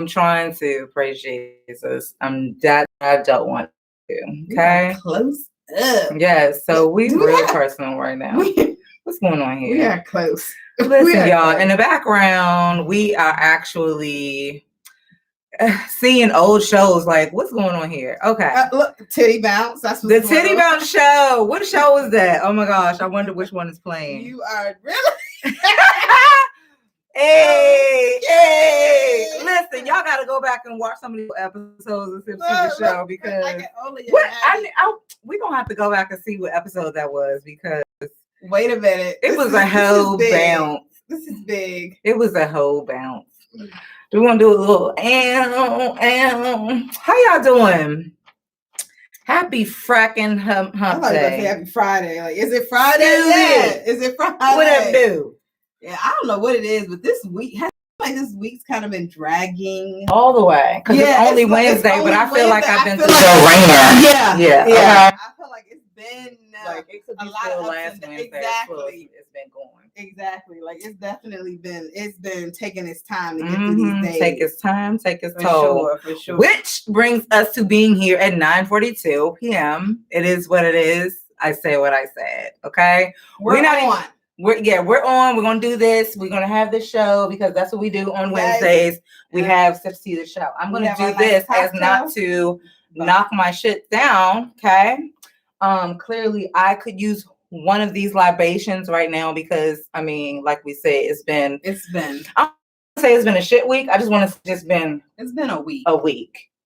I'm trying to praise Jesus. That I don't want to. Okay. Close up. Yes. So we real personal right now. What's going on here? We are close. Listen, y'all. In the background, we are actually seeing old shows. Like, what's going on here? Okay. Look, Titty Bounce. That's the Titty Bounce show. What show is that? Oh my gosh. I wonder which one is playing. You are really. Hey. Listen, y'all got to go back and watch some of these episodes of SipsTea the Show because we gonna have to go back and see what episode that was because wait a minute, it was a whole bounce. This is big. It was a whole bounce. We want to do a little how y'all doing? Happy fracking hump day. Happy Friday. Like, is it Friday yet? Is it Friday? What up, do? Yeah, I don't know what it is, but this week, like this week's kind of been dragging all the way because it's only Wednesday, but I feel like I've been through the rainer. Yeah. Okay. I feel like it's been like it could be a lot still of last Wednesday. Exactly. It's been going. Exactly. Like it's definitely been taking its time to get through these days. Take its time, take its toll. For sure. Which brings us to being here at 9:42 p.m. It is what it is. I say what I said. Okay. We're not on. We're on. We're gonna do this. We're gonna have this show because that's what we do on Wednesdays. We have SipsTea the Show. I'm gonna do this as not to knock my shit down. Okay. Clearly I could use one of these libations right now because I mean, like we say, it's been I don't say it's been a shit week. I just want to it's been a week.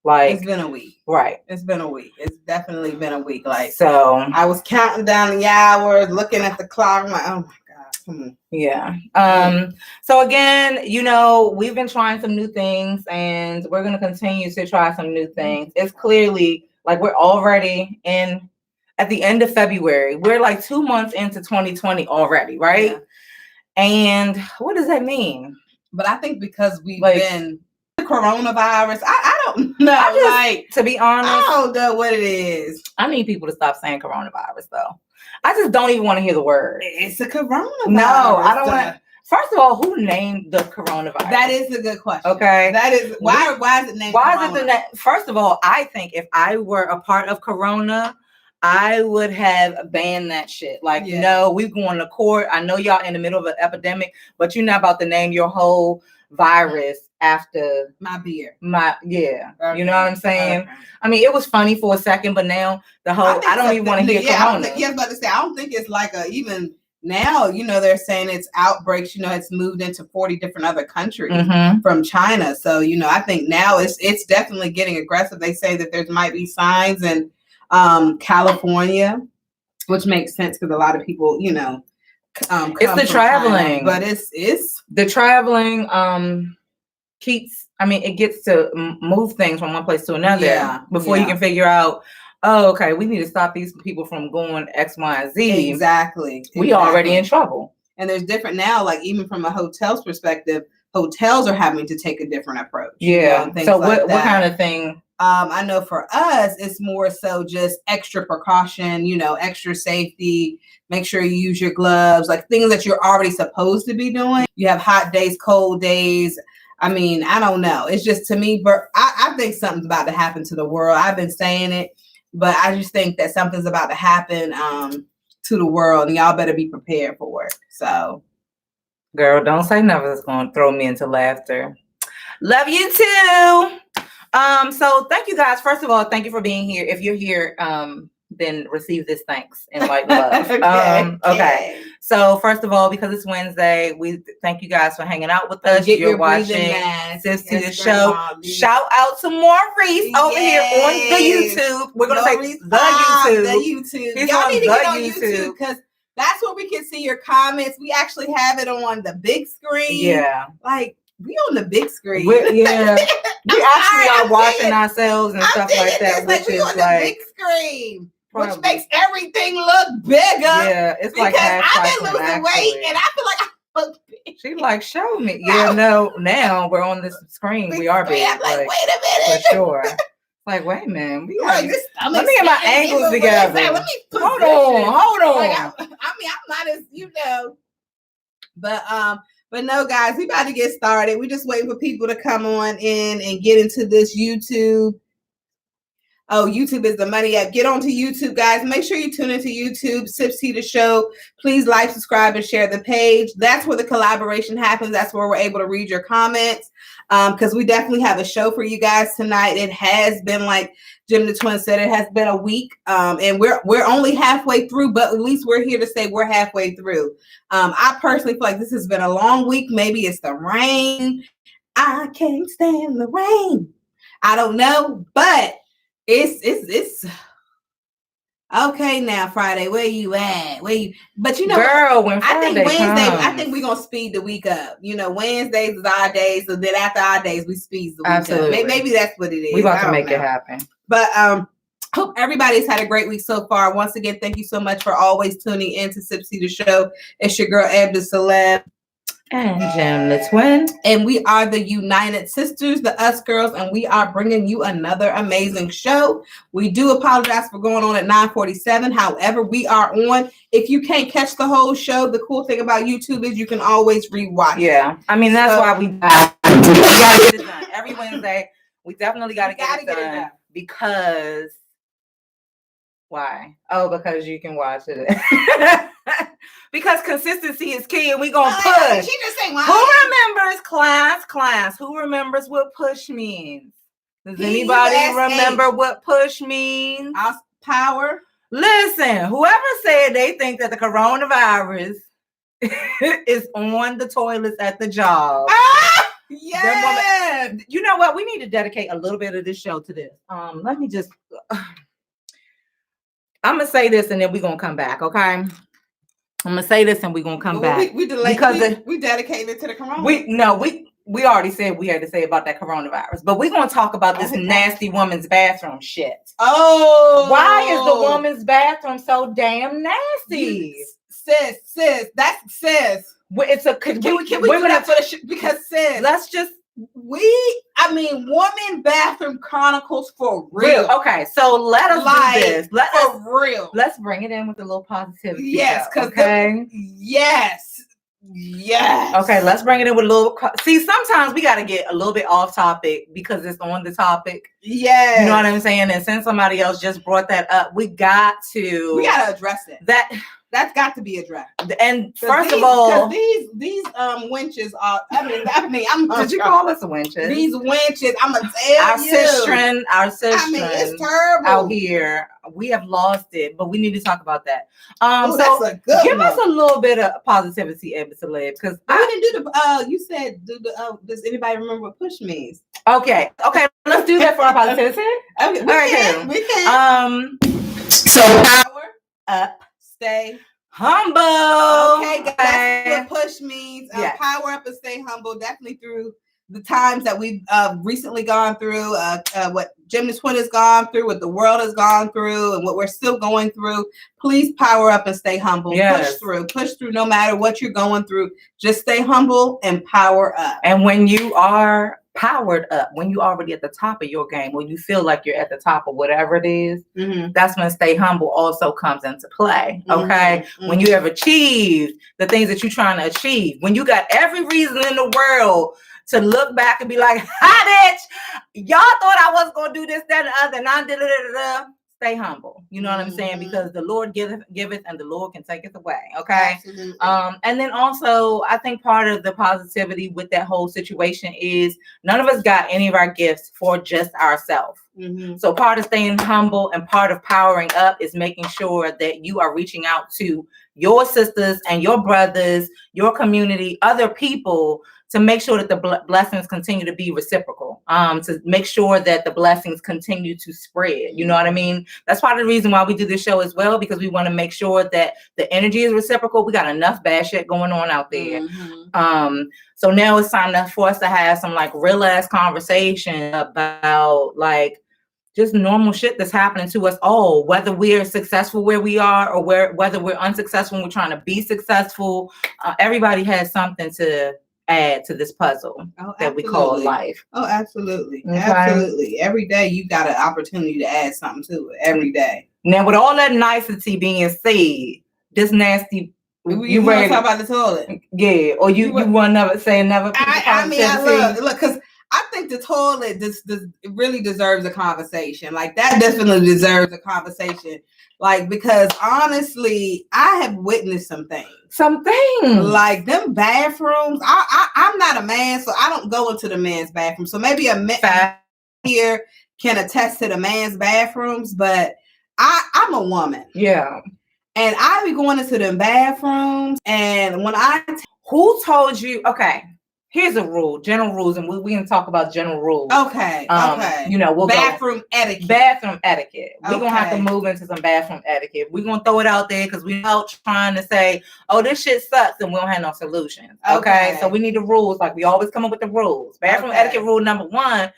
Like it's been a week. Right. It's been a week. It's definitely been a week. Like so I was counting down the hours, looking at the clock. I'm like, oh my God. Come on. Yeah. So again, we've been trying some new things and we're gonna continue to try some new things. It's clearly like we're already at the end of February. We're like 2 months into 2020 already, right? Yeah. And what does that mean? But I think because we've been the coronavirus, I don't know. To be honest, I don't know what it is. I need people to stop saying coronavirus though. I just don't even want to hear the word. It's a coronavirus. No, I don't want. First of all, who named the coronavirus? That is a good question. Okay. That is why is it named? Why is it the name? First of all, I think if I were a part of Corona, I would have banned that shit. Like, no, we're going to court. I know y'all in the middle of an epidemic, but you're not about to name your whole virus after my beer. Okay. You know what I'm saying? Okay. I mean, it was funny for a second, but now the whole I don't even want to hear Corona. I was about to say, I don't think it's like even now, they're saying it's outbreaks, it's moved into 40 different other countries from China. So, I think now it's definitely getting aggressive. They say that there might be signs in California, which makes sense because a lot of people, it's the traveling, China, but it's the traveling keeps. I mean, it gets to move things from one place to another before you can figure out. Oh, okay, we need to stop these people from going X, Y, and Z. Exactly. We already in trouble. And there's different now. Like even from a hotel's perspective, hotels are having to take a different approach. Yeah. So what kind of thing? I know for us, it's more so just extra precaution, extra safety, make sure you use your gloves, like things that you're already supposed to be doing. You have hot days, cold days. I mean, I don't know. It's just to me, but I think something's about to happen to the world. I've been saying it, but I just think that something's about to happen to the world and y'all better be prepared for it. So. Girl, don't say nothing that's going to throw me into laughter. Love you too. So thank you guys. First of all, thank you for being here. If you're here, then receive this thanks and light love. Okay. So first of all, because it's Wednesday, we thank you guys for hanging out with us. You're watching SipsTea the Show. Shout out to Maurice over here on the YouTube. We're gonna say the YouTube. He's y'all need to get on YouTube because that's where we can see your comments. We actually have it on the big screen. Yeah. Like we on the big screen. We actually are watching ourselves and stuff like that, which is on the big screen. Which makes everything look bigger. Yeah, it's like half I've been losing weight and I feel like I look big. She's like, show me. Yeah, no, now we're on this screen. We are big. I'm like, wait a minute. For sure. Like, wait a minute. Let me get my angles together. Hold on. Like, I mean, I'm not as, but But no, guys, we about to get started. We just waiting for people to come on in and get into this YouTube. Oh, YouTube is the money app. Get onto YouTube, guys. Make sure you tune into YouTube, SipsTea the Show. Please like, subscribe, and share the page. That's where the collaboration happens. That's where we're able to read your comments. Because we definitely have a show for you guys tonight. It has been, like GemDTwin said, it has been a week. And we're only halfway through, but at least we're here to say we're halfway through. I personally feel like this has been a long week. Maybe it's the rain. I can't stand the rain. I don't know, but it's okay now. Friday, where you at? But you know, girl, when Friday I think Wednesday, comes, I think we're gonna speed the week up. You know, Wednesdays is our days, so then after our days, we speed the week absolutely up. Maybe that's what it is. We about to make it happen. But hope everybody's had a great week so far. Once again, thank you so much for always tuning in to SipsTea the Show. It's your girl Eb Deceleb. And GemDTwin. And we are the United Sisters, the Us Girls, and we are bringing you another amazing show. We do apologize for going on at 9:47. However, we are on. If you can't catch the whole show, the cool thing about YouTube is you can always rewatch. Yeah. I mean, that's why we gotta get it done. Every Wednesday, we definitely gotta get it done. Because why? Oh, because you can watch it. Because consistency is key, and we gonna push. She just saying, who remembers class? Who remembers what push means? Does anybody remember what push means? Power. Listen, whoever said they think that the coronavirus is on the toilets at the job. Yeah. You know what? We need to dedicate a little bit of this show to this. Let me just. I'm gonna say this, and then we're gonna come back. Okay. I'm gonna say this and we're gonna come back. We delayed because we dedicated it to the corona. We already said we had to say about that coronavirus, but we're gonna talk about this nasty woman's bathroom shit. Oh, why is the woman's bathroom so damn nasty? Sis, that's sis. It's a can we do that for the because sis. Let's just woman bathroom chronicles for real. Okay, so let us do this. Real. Let's bring it in with a little positivity. Yes, yes. Okay, let's bring it in with a little. See, sometimes we got to get a little bit off topic because it's on the topic. Yeah, you know what I'm saying. And since somebody else just brought that up, we got to address it. That's got to be addressed. And first of all, these wenches are. Did you call us wenches? These wenches. I'm gonna tell you. Our sister. I mean, it's terrible out here. We have lost it, but we need to talk about that. So that's a good give us a little bit of positivity, Eb Deceleb, because we didn't do the. You said does anybody remember what push means? Okay, let's do that for our positivity. Okay, we can. So power up. Stay humble. Okay, guys, that's what push means. Yes. Power up and stay humble. Definitely through the times that we've recently gone through, what GemDTwin has gone through, what the world has gone through, and what we're still going through. Please power up and stay humble. Yes. Push through no matter what you're going through. Just stay humble and power up. And when you are powered up, when you're already at the top of your game, when you feel like you're at the top of whatever it is, that's when stay humble also comes into play. Okay, when you have achieved the things that you're trying to achieve, when you got every reason in the world to look back and be like, hi bitch, y'all thought I was gonna do this, that, and the other, and I did. Stay humble. You know what I'm saying? Because the Lord giveth and the Lord can take it away. Okay. Absolutely. And then also I think part of the positivity with that whole situation is none of us got any of our gifts for just ourselves. So part of staying humble and part of powering up is making sure that you are reaching out to your sisters and your brothers, your community, other people, to make sure that the blessings continue to be reciprocal, to make sure that the blessings continue to spread. You know what I mean? That's part of the reason why we do this show as well, because we want to make sure that the energy is reciprocal. We got enough bad shit going on out there. So now it's time for us to have some like real ass conversation about like just normal shit that's happening to us all, whether we're successful where we are or whether we're unsuccessful and we're trying to be successful. Everybody has something to add to this puzzle that we call life. Oh, absolutely. Okay. Absolutely. Every day you got an opportunity to add something to it. Every day. Now, with all that nicety being said, this nasty You want to talk about the toilet? Yeah, or you want to never say never. I look, because I think the toilet really deserves a conversation. Like that definitely deserves a conversation. Like, because honestly, I have witnessed some things. Like them bathrooms. I'm not a man, so I don't go into the man's bathroom. So maybe a man here can attest to the man's bathrooms, but I'm a woman. Yeah. And I be going into them bathrooms, and when who told you? Okay, here's a rule, general rules, and we can talk about general rules. Okay. You know, we'll bathroom etiquette. Bathroom etiquette. We're gonna have to move into some bathroom etiquette. We're gonna throw it out there because we're out trying to say, "Oh, this shit sucks," and we don't have no solutions. Okay, so we need the rules. Like we always come up with the rules. Bathroom etiquette rule number 1: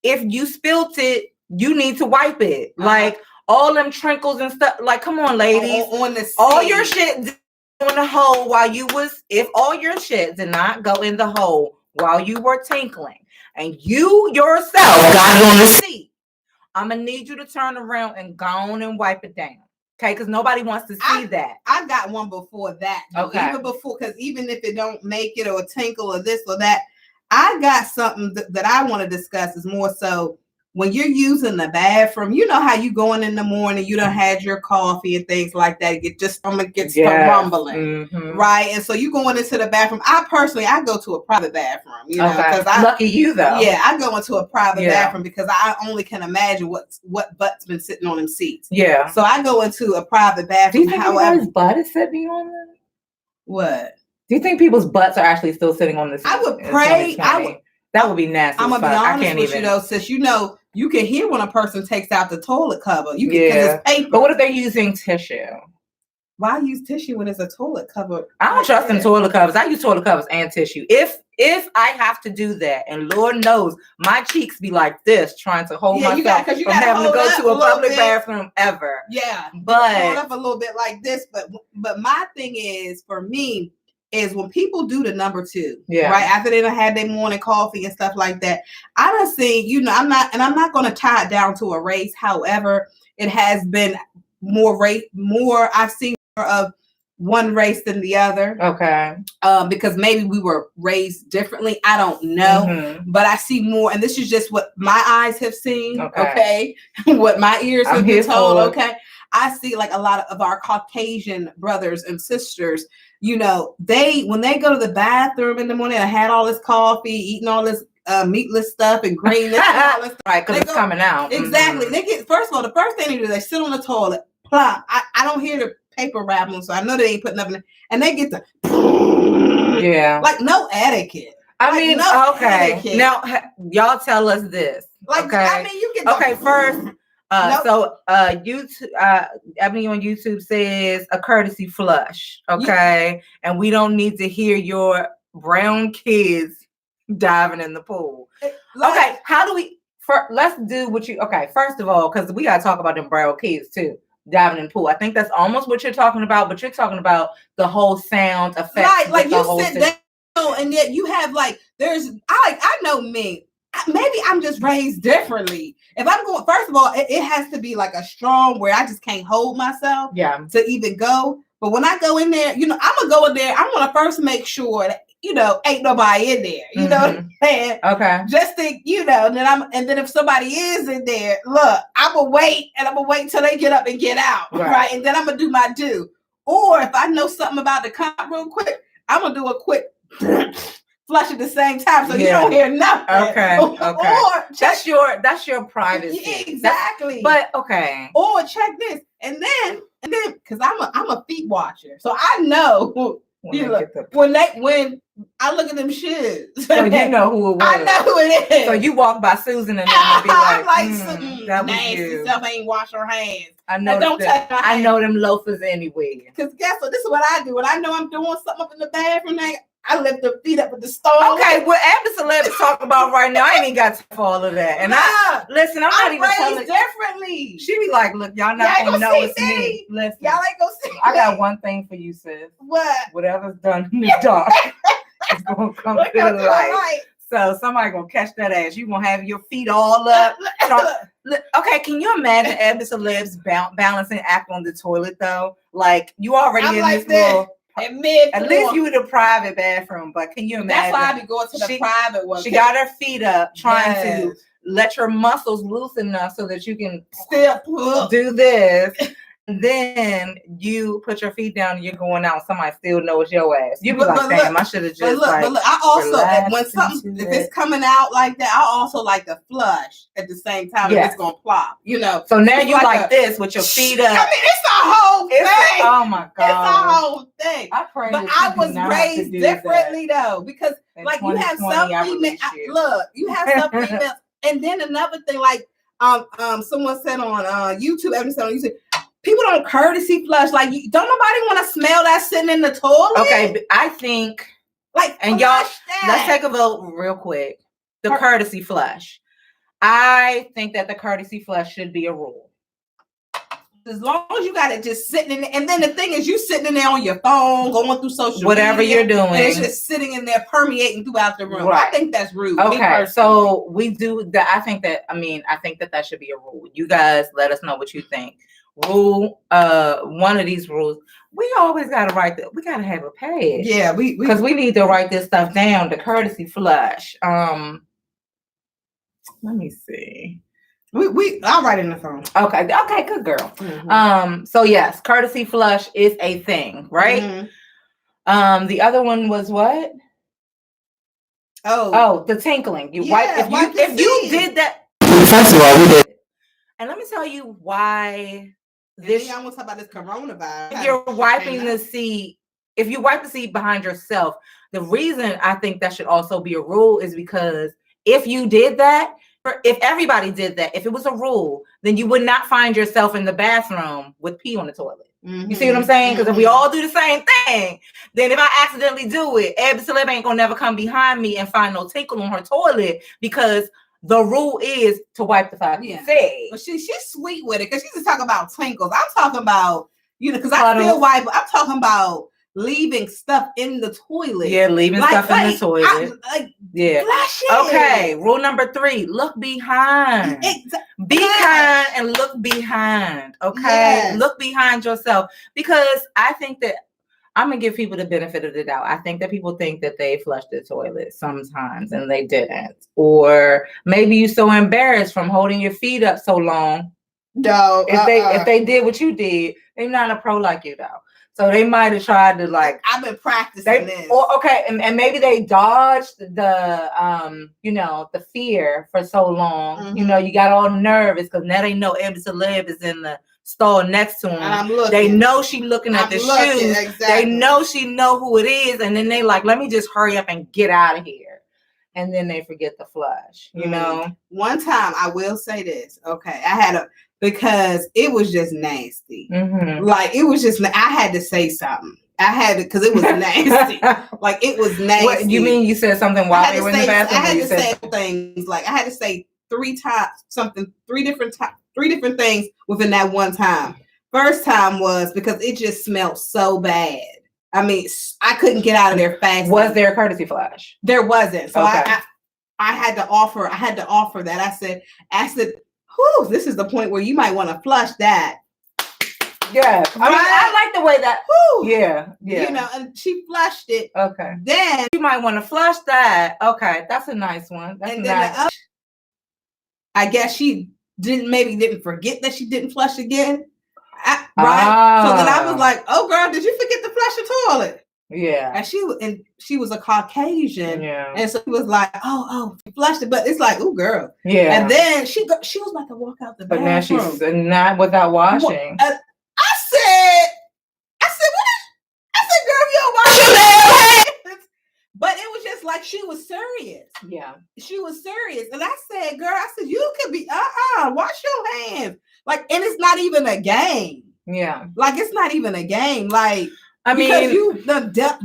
if you spilt it, you need to wipe it. Like. All them trinkles and stuff. Like, come on, ladies. On the all your shit in the hole while you was. If all your shit did not go in the hole while you were tinkling, and you yourself got it on the seat, I'm gonna need you to turn around and go on and wipe it down. Okay, because nobody wants to see that. I got one before that. Okay. Even before, because even if it don't make it or tinkle or this or that, I got something that I want to discuss. Is more so. When you're using the bathroom, you know how you going in the morning, you done had your coffee and things like that. Your stomach gets rumbling, right? And so you going into the bathroom. I go to a private bathroom, you know, because lucky you though. Yeah, I go into a private bathroom because I only can imagine what butt's been sitting on them seats. Yeah. So I go into a private bathroom. Do you think anybody's butt is sitting on them? What? Do you think people's butts are actually still sitting on the seat? I would pray. That would be nasty. I'm gonna be honest with you though, sis. You know, you can hear when a person takes out the toilet cover. You can, because it's paper. But what if they're using tissue? Why use tissue when it's a toilet cover? I don't trust in toilet covers. I use toilet covers and tissue. If I have to do that, and Lord knows my cheeks be like this, trying to hold myself from having to go to a public bathroom ever. Yeah, but hold up a little bit like this. But my thing is, for me, is when people do the number 2, right after they done had their morning coffee and stuff like that. I done seen, you know, I'm not going to tie it down to a race. However, it has been more I've seen more of one race than the other. Okay. Because maybe we were raised differently. I don't know, but I see more, and this is just what my eyes have seen. Okay. What my ears have been told. Okay. I see like a lot of our Caucasian brothers and sisters, you know, when they go to the bathroom in the morning, I had all this coffee, eating all this meatless stuff and greenness and all this stuff. Right, because it's coming out. Exactly. They get, first of all, the first thing they do, they sit on the toilet, plop. I don't hear the paper rattling, so I know they ain't putting nothing in, and they get the like no etiquette. I mean, etiquette. Now y'all tell us this. Like, I mean, you get first. So YouTube, Ebony on YouTube says a courtesy flush, okay, and we don't need to hear your brown kids diving in the pool. Okay, how do we? Let's do what you. Okay, first of all, because we gotta talk about them brown kids too diving in the pool. I think that's almost what you're talking about, but you're talking about the whole sound effect. Right, like you sit down and yet you have like I know me. Maybe I'm just raised differently. If I'm going, first of all, it has to be like a strong where I just can't hold myself to even go. But when I go in there, you know, I'm gonna go in there. I'm gonna first make sure that, you know, ain't nobody in there. You know what I'm saying? Okay. Just think, you know, and then if somebody is in there, look, I'm gonna wait till they get up and get out, right? And then I'm gonna do my due. Or if I know something about the cop real quick, I'm gonna do a quick flush at the same time, so you don't hear nothing. Okay. Or that's your privacy. Yeah, exactly. But okay. Or check this, and then because I'm a feet watcher, so I know when I look at them shoes. So you know who it was. I know who it is. So you walk by Susan and be like, that nasty stuff ain't wash her hands. I know. Don't touch my hands. I know them loafers anyway. Because guess what? This is what I do. When I know I'm doing something up in the bathroom, I lift the feet up with the stall. Okay, what Eb Deceleb is talking about right now, I ain't even got time for all of that. And I'm not even telling differently. She be like, look, y'all not gonna know it's me. Listen, y'all ain't gonna see I got one thing for you, sis. What? Whatever's done in the dark, it's gonna come to the light. So somebody gonna catch that ass. You gonna have your feet all up. Okay, can you imagine Eb Deceleb's balancing act on the toilet though? Like you already I'm in like this little. At least you in a private bathroom, but can you imagine? That's why I be going to the private one. She got her feet up, trying to let your muscles loosen enough so that you can still do this. And then you put your feet down and you're going out. Somebody still knows your ass. You be like, damn, I should have just I also, when something, if it's coming out like that, I also like to flush at the same time. If it's going to plop, you know. So now you like this with your feet up. I mean, it's a whole thing. Oh my God. It's a whole thing. I pray but I was raised differently though, because like you have some females, you have some females, and then another thing, like someone said on YouTube, people don't courtesy flush. Like, don't nobody want to smell that sitting in the toilet. Okay, but I think and y'all, let's take a vote real quick. The courtesy flush. I think that the courtesy flush should be a rule. As long as you got it just sitting in there. And then the thing is, you sitting in there on your phone, going through social whatever media, you're doing. And it's just sitting in there permeating throughout the room. Right. I think that's rude. Okay, so we do that. I think that should be a rule. You guys let us know what you think. Rule, one of these rules, we always got to write that. We got to have a page. Yeah, because we need to write this stuff down. The courtesy flush. Let me see. I'll write it in the phone. Okay, good girl. Mm-hmm. So yes, courtesy flush is a thing, right? Mm-hmm. The other one was what? Oh, the tinkling. You wipe if you did that. First of all, we did. And let me tell you why. I want to talk about this coronavirus. If you're wiping the seat, if you wipe the seat behind yourself, the reason I think that should also be a rule is because if you did that. If everybody did that, if it was a rule, then you would not find yourself in the bathroom with pee on the toilet. Mm-hmm. You see what I'm saying? Because if we all do the same thing, then if I accidentally do it, Eb Deceleb ain't gonna never come behind me and find no tinkle on her toilet because the rule is to wipe the fucking seat. But she's sweet with it because she's just talking about tinkles. I'm talking about, because I still wipe. I'm talking about leaving stuff in the toilet. Yeah, leaving stuff in the toilet. Flash it. Okay, rule number 3, look behind. Be kind and look behind. Okay, yes. Look behind yourself, because I think that I'm gonna give people the benefit of the doubt. I think that people think that they flushed the toilet sometimes and they didn't, or maybe you're so embarrassed from holding your feet up so long. No, if they did what you did, they're not a pro like you though. So they might have tried to I've been practicing this. And maybe they dodged the the fear for so long. Mm-hmm. You got all nervous because now they know Eb Deceleb is in the stall next to him. And I'm looking. They know she looking at the shoes. Exactly. They know she know who it is, and then they let me just hurry up and get out of here. And then they forget the flush. One time I will say this. Okay, because it was just nasty. Mm-hmm. It was just, I had to say something. Because it was nasty. It was nasty. What, you mean you said something while they were in the bathroom? I had to say things. I had to say 3 different things within that one time. First time was because it just smelled so bad. I mean, I couldn't get out of there fast. Was there a courtesy flush? There wasn't. So okay. I had to offer that. I said, whew, this is the point where you might want to flush that. Yeah. I mean, I like the way that, whew, yeah. And she flushed it. Okay. Then you might want to flush that. Okay. That's a nice one. That's nice. I guess she didn't forget that she didn't flush again. Right. So then I was like, oh girl, did you forget to flush the toilet? Yeah. And she was a Caucasian. Yeah. And so she was like, oh, she flushed it. But it's like, oh girl. Yeah. And then she was about to walk out the bathroom. But now she's not without washing. I said, girl, you don't wash your hands. But it was just like she was serious. Yeah. She was serious. And I said, girl, you could be, wash your hands. And it's not even a game. Yeah. It's not even a game. I mean, because you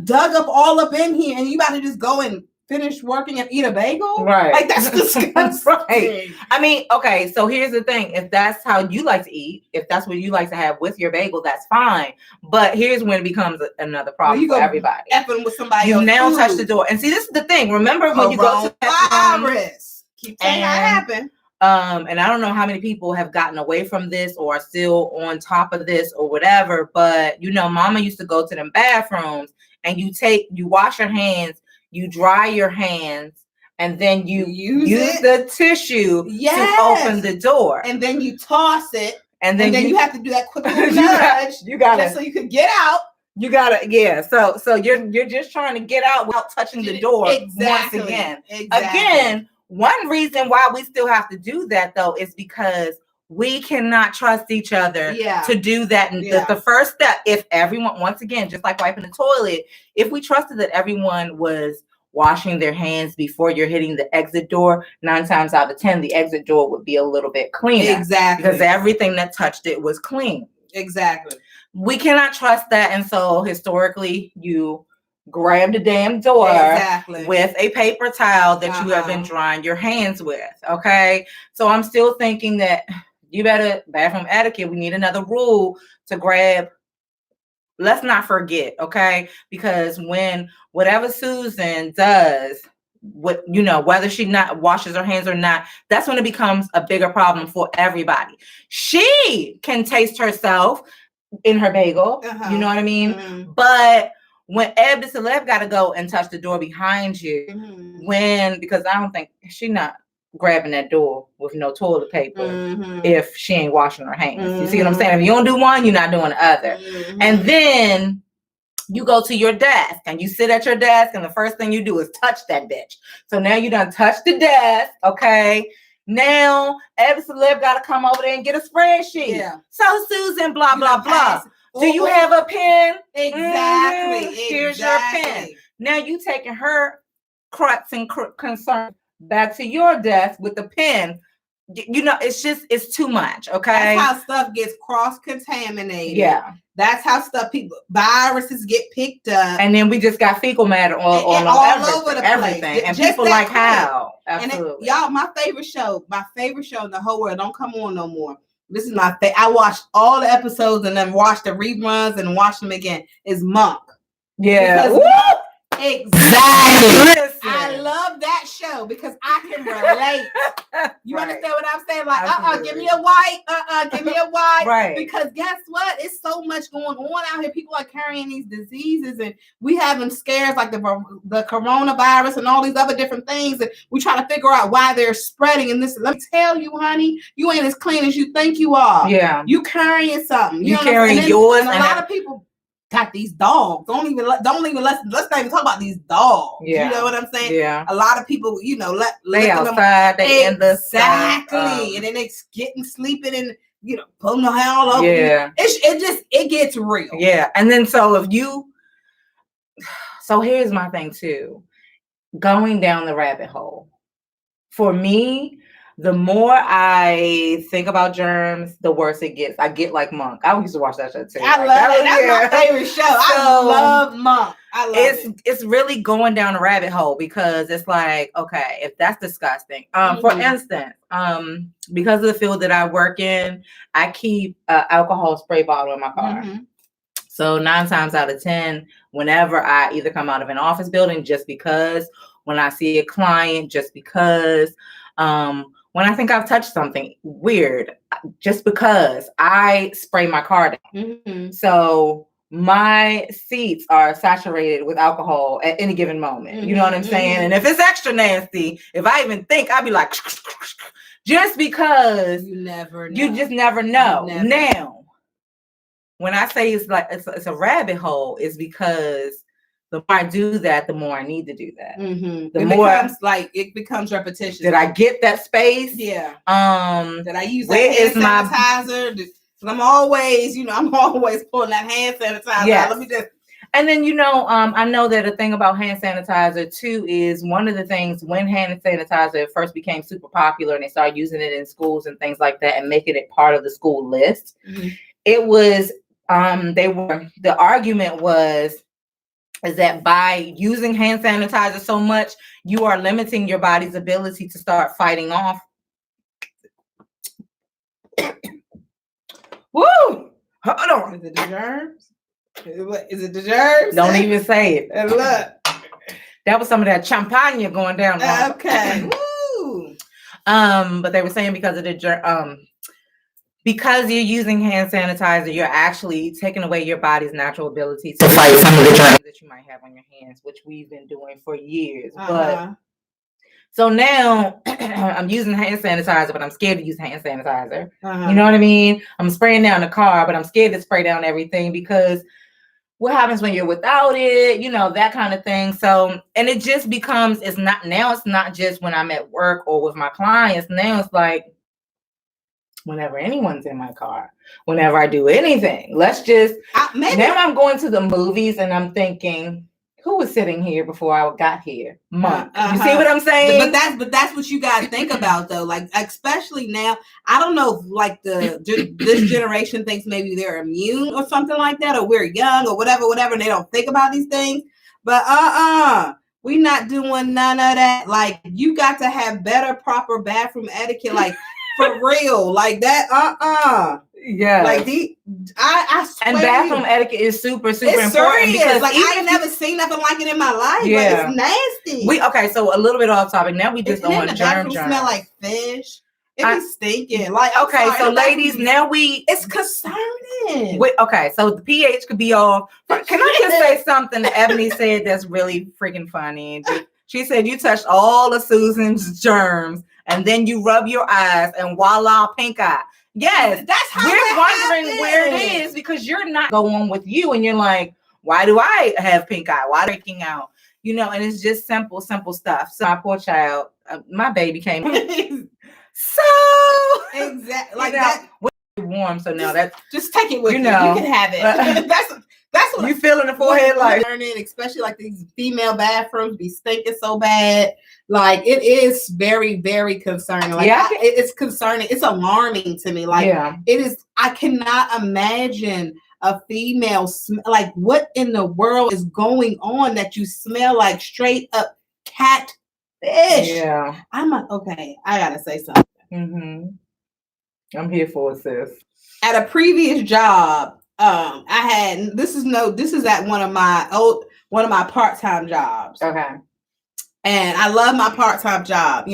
dug up all up in here and you about to just go and finish working and eat a bagel? Right. That's disgusting. Right. I mean, okay, so here's the thing. If that's how you like to eat, if that's what you like to have with your bagel, that's fine. But here's when it becomes another problem for everybody. Effing with somebody you else. Now touch the door. And see, this is the thing. Remember when you go to virus. Keep saying that happen. And I don't know how many people have gotten away from this or are still on top of this or whatever, but you know, mama used to go to them bathrooms and you wash your hands, you dry your hands, and then you use the tissue to open the door. And then you toss it. And then you have to do that quick little nudge. You got it. So you could get out. You gotta, yeah. So you're just trying to get out without touching the door. Exactly. Once again. Again, one reason why we still have to do that though is because we cannot trust each other to do that. And the first step, if everyone, once again, just like wiping the toilet, if we trusted that everyone was washing their hands before you're hitting the exit door, 9 times out of 10, the exit door would be a little bit cleaner. Exactly. Because everything that touched it was clean. Exactly. We cannot trust that. And so historically, you grab the damn door with a paper towel that you have been drying your hands with. Okay. So I'm still thinking that you better, bathroom etiquette, we need another rule to grab. Let's not forget. Okay. Because when whatever Susan does, whether she not washes her hands or not, that's when it becomes a bigger problem for everybody. She can taste herself in her bagel, you know what I mean? But when Eb Deceleb got to go and touch the door behind you, because I don't think she not grabbing that door with no toilet paper if she ain't washing her hands. You see what I'm saying? If you don't do one, you're not doing the other. And then you go to your desk and you sit at your desk and the first thing you do is touch that bitch. So now you done touch the desk, okay? Now, Eb Deceleb got to come over there and get a spreadsheet. Yeah. So, Susan, blah, blah, blah. Do you have a pen? Exactly. Here's your pen. Now, you taking her crux and concern back to your desk with the pen. You know, it's too much, okay? That's how stuff gets cross-contaminated. Yeah. That's how viruses get picked up. And then we just got fecal matter all over everything. And just people like, how? Absolutely. Y'all, my favorite show in the whole world, don't come on no more. This is my favorite. I watched all the episodes and then watched the reruns and watched them again. Is Monk. Yeah. Exactly. Listen. I love that show because I can relate. You understand what I'm saying? Like, give me a white. Give me a white. Right. Because guess what? It's so much going on out here. People are carrying these diseases, and we having scares like the coronavirus and all these other different things, and we try to figure out why they're spreading. And this, let me tell you, honey, you ain't as clean as you think you are. Yeah. You carrying something. You carrying yours, and a lot of people got these dogs. Let's not even talk about these dogs. Yeah. You know what I'm saying? Yeah. A lot of people, they outside, they in the exactly, and then they sleeping and pulling the hair all over. Yeah. It gets real. Yeah. And then so here's my thing too. Going down the rabbit hole. For me, the more I think about germs, the worse it gets. I get like Monk. I used to watch that show too. I love that. That's my favorite show. I love Monk. I love it. It's really going down a rabbit hole because it's like, okay, if that's disgusting. For instance, because of the field that I work in, I keep an alcohol spray bottle in my car. So 9 times out of 10, whenever I either come out of an office building, just because, when I see a client, just because, when I think I've touched something weird, just because, I spray my car down. So my seats are saturated with alcohol at any given moment. You know what I'm saying? And if it's extra nasty, if I even think, I'd be like, just because you just never know. Now, when I say it's like it's a rabbit hole, it's because the more I do that, the more I need to do that. It becomes repetitious. Did I get that space? Yeah. Did I use that hand sanitizer? I'm always pulling that hand sanitizer. Yes. Let me just. And then I know that the thing about hand sanitizer too is one of the things when hand sanitizer first became super popular and they started using it in schools and things like that and making it part of the school list. It was the argument is that by using hand sanitizer so much, you are limiting your body's ability to start fighting off. Woo! Hold on. Is it the germs? Is it the germs? Don't even say it. And look. That was some of that champagne going down. Okay. Woo! But they were saying because of the because you're using hand sanitizer, you're actually taking away your body's natural ability to fight some of the germs that you might have on your hands, which we've been doing for years. But so now I'm using hand sanitizer, but I'm scared to use hand sanitizer. You know what I mean? I'm spraying down the car, but I'm scared to spray down everything because what happens when you're without it, that kind of thing. So, and it just becomes, it's not just when I'm at work or with my clients. Now it's like, whenever anyone's in my car, whenever I do anything, now I'm going to the movies and I'm thinking, who was sitting here before I got here? Monk. You see what I'm saying? But that's what you gotta think about though. Like, especially now, I don't know if like this generation thinks maybe they're immune or something like that, or we're young or whatever, and they don't think about these things. But we're not doing none of that. Like, you got to have better, proper bathroom etiquette. Like, for real, like that. Yeah. Like I swear. And bathroom etiquette is super important because like I ain't never seen nothing like it in my life. Yeah. Like, it's nasty. Okay, so a little bit off topic. Now we just on germ. Smell like fish. It be stinking. Like, okay, so ladies, now it's concerning. Okay, so the pH could be off. Can I just say something that Ebony said that's really freaking funny? She said you touched all of Susan's germs and then you rub your eyes and voila, pink eye. Yes, that's how we're wondering where it is because you're not going with you and you're like, why do I have pink eye? Why breaking out? And it's just simple stuff. So my poor child, my baby came so exactly like that. Warm, so now that just take it with you. You can have it. That's what you feel in the forehead, like learning, especially like these female bathrooms be stinking so bad. Like, it is very, very concerning. Like, it's concerning. It's alarming to me. Like, it is. I cannot imagine a female like, what in the world is going on that you smell like straight up cat fish? Yeah, I'm like, okay, I gotta say something. I'm here for it, sis. At a previous job, I had this is at one of my part-time jobs. Okay. And I love my part-time job.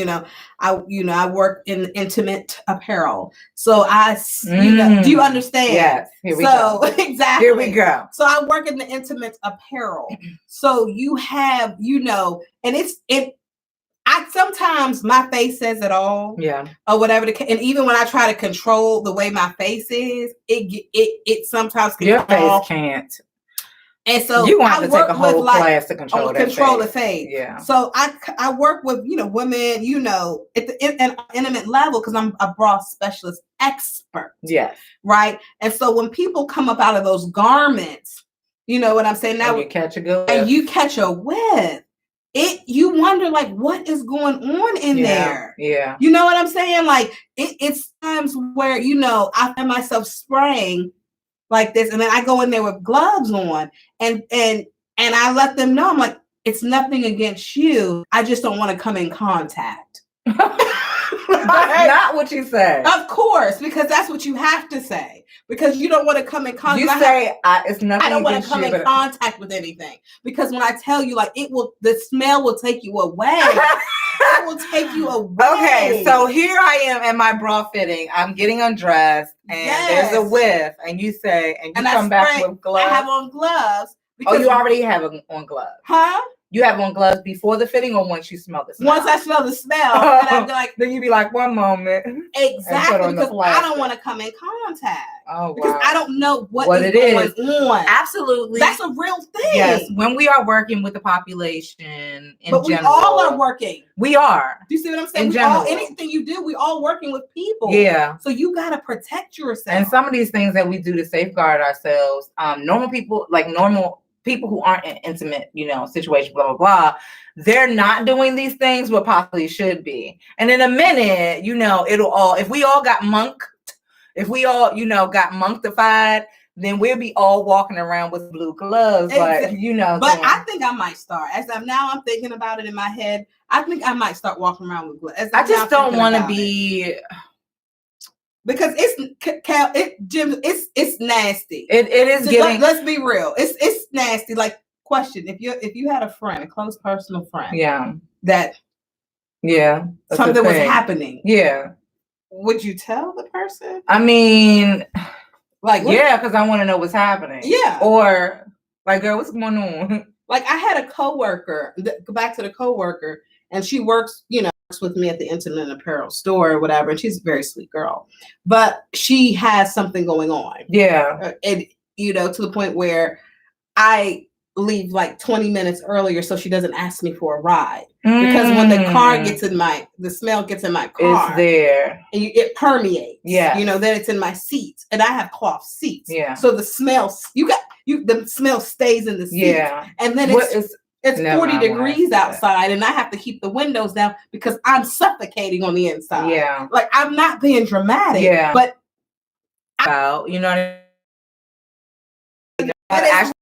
I work in intimate apparel. So do you understand? Yes. Here we go. Exactly. Here we go. So I work in the intimate apparel. So you have, and I sometimes my face says it all. Yeah. Or whatever. And even when I try to control the way my face is, it sometimes can your face can't. And so you want to take a whole class to control the face. Yeah. So I work with women at an intimate level because I'm a bra specialist expert. Yes. Right. And so when people come up out of those garments, you know what I'm saying? Now you catch a good and you catch a whiff. You wonder like what is going on in there. Yeah. You know what I'm saying? Like it's times where I find myself spraying like this, and then I go in there with gloves on, and I let them know I'm like, it's nothing against you. I just don't want to come in contact. That's not what you say. Of course, because that's what you have to say. Because you don't want to come in contact. You say it's nothing. I don't want to come in contact with anything. Because when I tell you, like, the smell will take you away. It will take you away. Okay, so here I am at my bra fitting. I'm getting undressed, and there's a whiff, and you say, and you come back with gloves. I have on gloves. You already have on gloves. Huh? You have on gloves before the fitting or once you smell the smell? Once I smell the smell, and I'm like, then you be like, one moment. Exactly, because I don't want to come in contact. Oh, wow. Because I don't know what is going on. Absolutely. That's a real thing. Yes, when we are working with the population in general. But we all are working. We are. Do you see what I'm saying? Anything you do, we all working with people. Yeah. So you got to protect yourself. And some of these things that we do to safeguard ourselves, normal people who aren't in intimate, situation, blah, blah, blah, they're not doing these things, but possibly should be. And in a minute, if we all got monked, if we all, got monktified, then we'll be all walking around with blue gloves. Exactly. But I think I might start. I'm thinking about it in my head. I think I might start walking around with gloves. I just don't want to be... Because Jim, it's nasty. It is getting. Let's be real. It's nasty. Like, question: if you had a friend, a close personal friend, yeah, that Yeah. Something was happening. Yeah. Would you tell the person? I mean, like, yeah, because I want to know what's happening. Yeah. Or like, girl, what's going on? Like, I had a coworker, go back to the coworker, and she works, with me at the intimate apparel store or whatever, and she's a very sweet girl, but she has something going on. Yeah. And, to the point where I leave like 20 minutes earlier so she doesn't ask me for a ride. Because when the smell gets in my car, it's there. And it permeates. Yeah. Then it's in my seats, and I have cloth seats. Yeah. So the smell, the smell stays in the seats. Yeah. And then it's 40 degrees outside, and I have to keep the windows down because I'm suffocating on the inside. Yeah. Like, I'm not being dramatic. Yeah. But you know what I mean? actually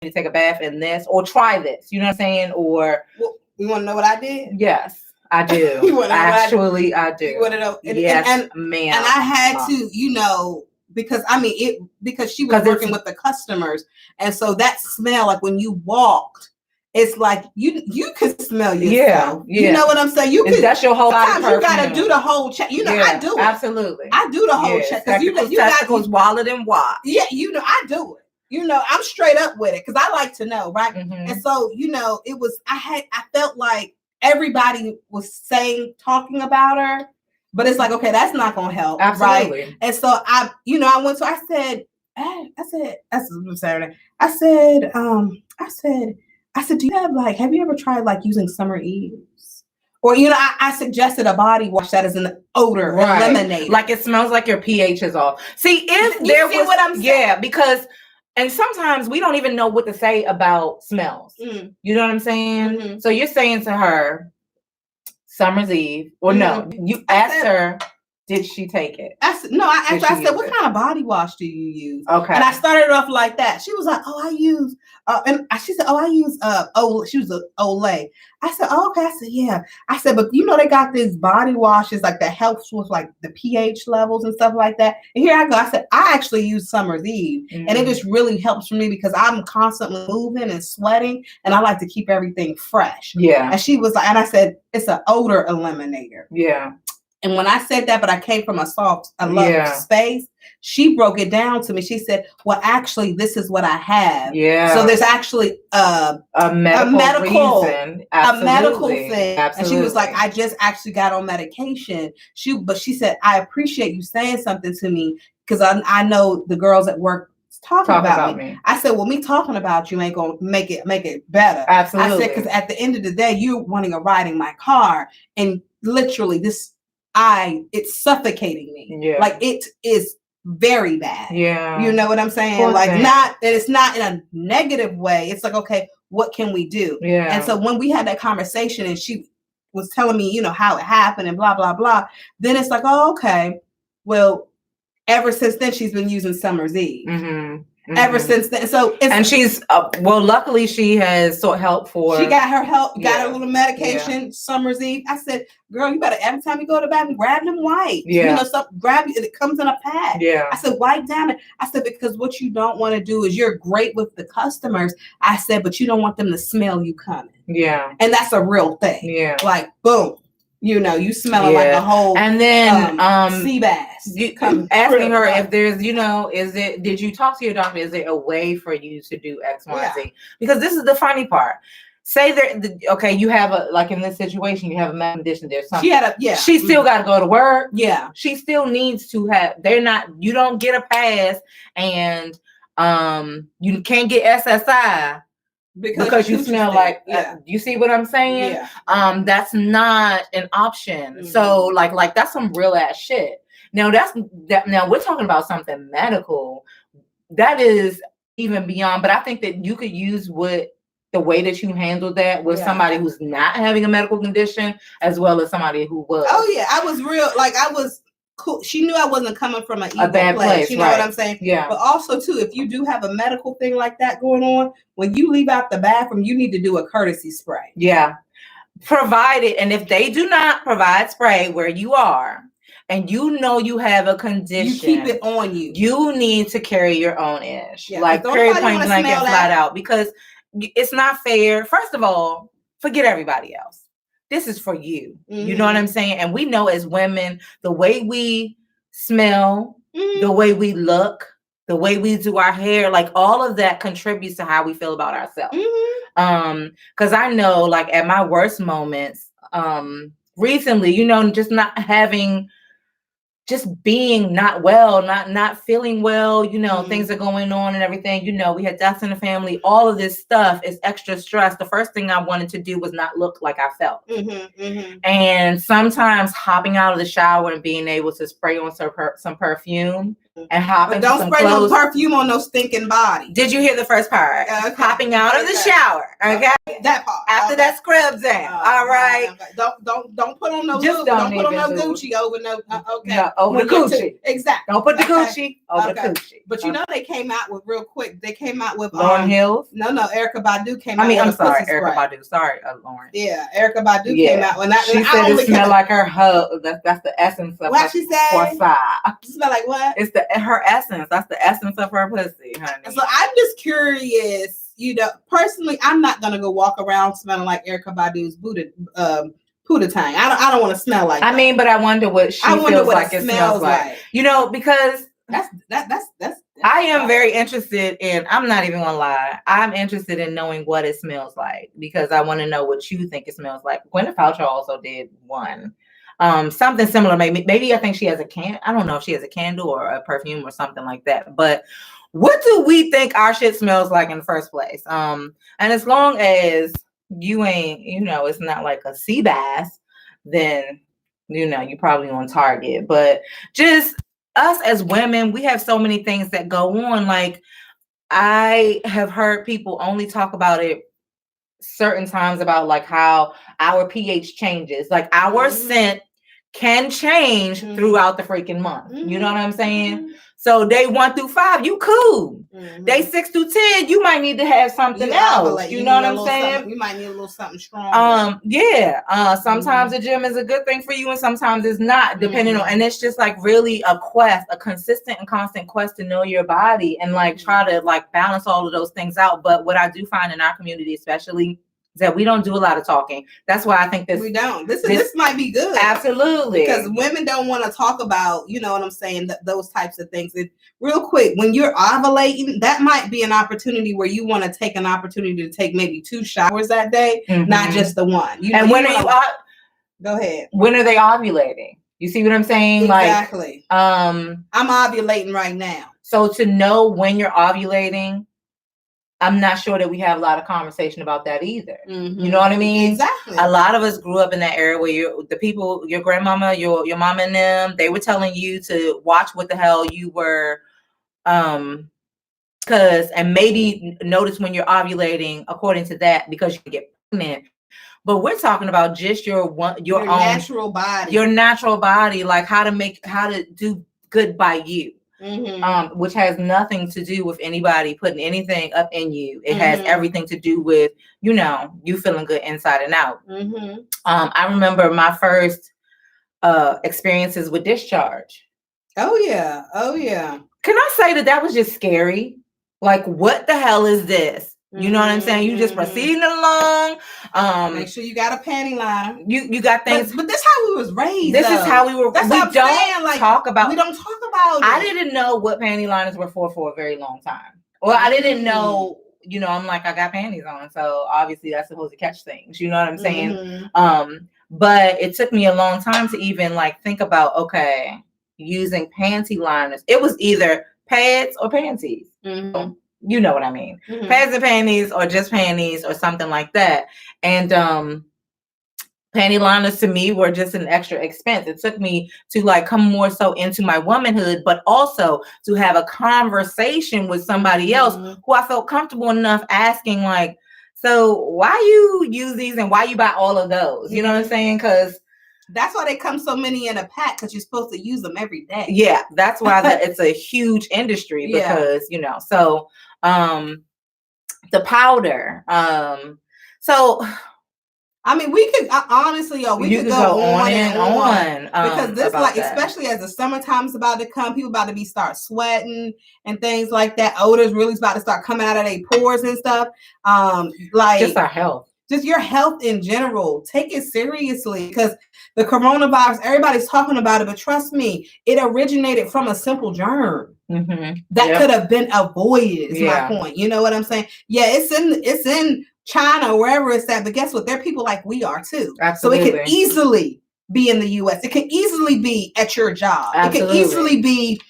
to take a bath in this, or try this. You know what I'm saying? Or you want to know what I did? Yes, I do. Actually, I do. You want to know? Yes, ma'am. And I had to, because because she was working with the customers, and so that smell, like when you walked, it's like you could smell yourself. Yeah. You know what I'm saying? That's your whole body. Sometimes you gotta do the whole check. I do it. Absolutely. I do the whole check because you testicles, wallet, and watch. Yeah, I do it. I'm straight up with it because I like to know, right? Mm-hmm. And so, it was. I felt like everybody was talking about her. But it's like, okay, that's not gonna help, absolutely. Right? And so I said, Saturday. I said, have you ever tried like using Summer Eves? Or I suggested a body wash that is an odor eliminator, like it smells like your pH is off. See, what I'm saying? Yeah, because. And sometimes we don't even know what to say about smells. Mm. You know what I'm saying? Mm-hmm. So you're saying to her, Summer's Eve, or no, you asked her, did she take it? I said, what kind of body wash do you use? Okay. And I started off like that. She was like, I use, she said, I use, she was an Olay. I said, oh, okay. I said, yeah. I said, but they got these body washes like that helps with like the pH levels and stuff like that. And here I go. I said, I actually use Summer's Eve, and it just really helps for me because I'm constantly moving and sweating, and I like to keep everything fresh. Yeah. And she was like, and I said, it's an odor eliminator. Yeah. And when I said that, but I came from a love space, she broke it down to me. She said, well, actually, this is what I have. Yeah. So there's actually a medical thing. Absolutely. And she was like, I just actually got on medication. But she said, I appreciate you saying something to me because I know the girls at work talking about me. I said, well, me talking about you ain't gonna make it better. Absolutely. I said, because at the end of the day, you're wanting a ride in my car, and literally it's suffocating me. Yeah. Like it is very bad. Yeah. You know what I'm saying? Poor like thing. It's not in a negative way. It's like, okay, what can we do? Yeah. And so when we had that conversation and she was telling me, how it happened and blah, blah, blah, then it's like, oh, okay. Well, ever since then, she's been using Summer's Eve. Mm-hmm. Mm-hmm. Ever since then, and she's luckily she has sought help for. She got her help, got her little medication. Summer's Eve. I said, "Girl, you better every time you go to the bathroom, grab them wipes. Yeah, grab it. It comes in a pad. Yeah." I said, "Wipe down it." I said, "Because what you don't want to do is you're great with the customers." I said, "But you don't want them to smell you coming." Yeah, and that's a real thing. Yeah, like boom. You smelling like a whole and then sea bass. Asking her if there's, did you talk to your doctor? Is there a way for you to do X, Y, and Z? Because this is the funny part. Say you have in this situation, you have a medical condition, there's something. She still got to go to work. Yeah. She still needs to you don't get a pass and you can't get SSI. Because you smell like you see what I'm saying? Yeah. That's not an option. Mm-hmm. So like that's some real ass shit. Now now we're talking about something medical that is even beyond, but I think that you could use the way that you handled that with somebody who's not having a medical condition as well as somebody who was. Oh yeah, I was real I was cool. She knew I wasn't coming from a bad place. You know what I'm saying? Yeah. But also too, if you do have a medical thing like that going on, when you leave out the bathroom, you need to do a courtesy spray. Yeah. Provide it. And if they do not provide spray where you are, and you have a condition, you keep it on you. You need to carry your own ish. Yeah. Like very point blank and flat out, because it's not fair. First of all, forget everybody else. This is for you. You know what I'm saying? And we know as women, the way we smell, the way we look, the way we do our hair, like all of that contributes to how we feel about ourselves. Because I know, like at my worst moments, recently, you know, just not having, just being not well, not feeling well, you know, things are going on and everything. You know, we had deaths in the family. All of this stuff is extra stress. The first thing I wanted to do was not look like I felt. And sometimes hopping out of the shower and being able to spray on some perfume and hop into some spray clothes. no perfume on no stinking body. Did you hear the first part? Hopping out of the shower. Okay. That part. After that scrubs in. All right. Don't put on no Just Louis. Don't put on no Gucci over no. Okay. No, over the Gucci. Exactly. Don't put the Gucci over the Gucci. But you know they came out with real quick. They came out with Lauren Hills. No, Erykah Badu came out. I'm sorry, Erykah Badu. Sorry, Lauren. Yeah, Erykah Badu came out when she said it smelled like her hug. That's the essence of what she said. Smell like what? It's her essence. That's the essence of her pussy, honey. So I'm just curious. You know, personally, I'm not gonna go walk around smelling like Erykah Badu's Pootie Tang. I don't want to smell like that. I mean, but I wonder what she feels like it smells like. You know, because that's. I am very interested in, I'm not even gonna lie, I'm interested in knowing what it smells like because I want to know what you think it smells like. Gwyneth Paltrow also did one. Something similar, maybe I think she has I don't know if she has a candle or a perfume or something like that. But what do we think our shit smells like in the first place? And as long as you ain't, you know, it's not like a sea bass, then, you know, you probably on target. But just us as women, we have so many things that go on. Like I have heard people only talk about it certain times about like how our pH changes. Like our scent can change throughout the freaking month. You know what I'm saying? So day 1 through 5, you cool. Day 6 through 10, you might need to have something else. You know what I'm saying? You might need a little something strong. Sometimes the gym is a good thing for you, and sometimes it's not, depending on. And it's just like really a consistent and constant quest to know your body and like try to like balance all of those things out. But what I do find in our community, especially, that we don't do a lot of talking. That's why I think we don't. This might be good. Absolutely. Because women don't want to talk about, you know what I'm saying, those types of things. And real quick, when you're ovulating, that might be an opportunity where you want to take an opportunity to take maybe 2 showers that day, not just the one. You know, and when are you go ahead. When are they ovulating? You see what I'm saying? Exactly. Like, I'm ovulating right now. So to know when you're ovulating, I'm not sure that we have a lot of conversation about that either. You know what I mean? Exactly. A lot of us grew up in that era where your grandmama, your mama and them, they were telling you to watch what the hell you were, and maybe notice when you're ovulating according to that because you get pregnant. But we're talking about just your own natural body, like how to do good by you. Which has nothing to do with anybody putting anything up in you. It has everything to do with, you know, you feeling good inside and out. I remember my first experiences with discharge. Oh yeah. Can I say that was just scary? Like, what the hell is this? You know what I'm saying? You just proceeding along. Make sure you got a panty liner. You got things. But this how we was raised. This is how we were. That's what I'm saying. Like, we don't talk about it. I didn't know what panty liners were for a very long time. Well, I didn't know. You know, I'm like, I got panties on, so obviously that's supposed to catch things. You know what I'm saying? But it took me a long time to even like think about using panty liners. It was either pads or panties. You know what I mean? Pads and panties or just panties or something like that. And panty liners to me were just an extra expense. It took me to like come more so into my womanhood, but also to have a conversation with somebody else who I felt comfortable enough asking like, so why you use these and why you buy all of those? You know what I'm saying? Because that's why they come so many in a pack, because you're supposed to use them every day. Yeah, that's why it's a huge industry because, you know, so the powder. So I mean, we could honestly, we could go on and on because this, like, especially as the summertime's about to come, people about to start sweating and things like that. Odors really about to start coming out of their pores and stuff. Like just our health. just your health in general. Take it seriously, because the coronavirus, everybody's talking about it, but trust me, it originated from a simple germ that could have been avoided. Is my point. You know what I'm saying? Yeah, it's in China, wherever it's at, but guess what? They're people like we are too. Absolutely. So it can easily be in the US. It can easily be at your job. Absolutely. It can easily be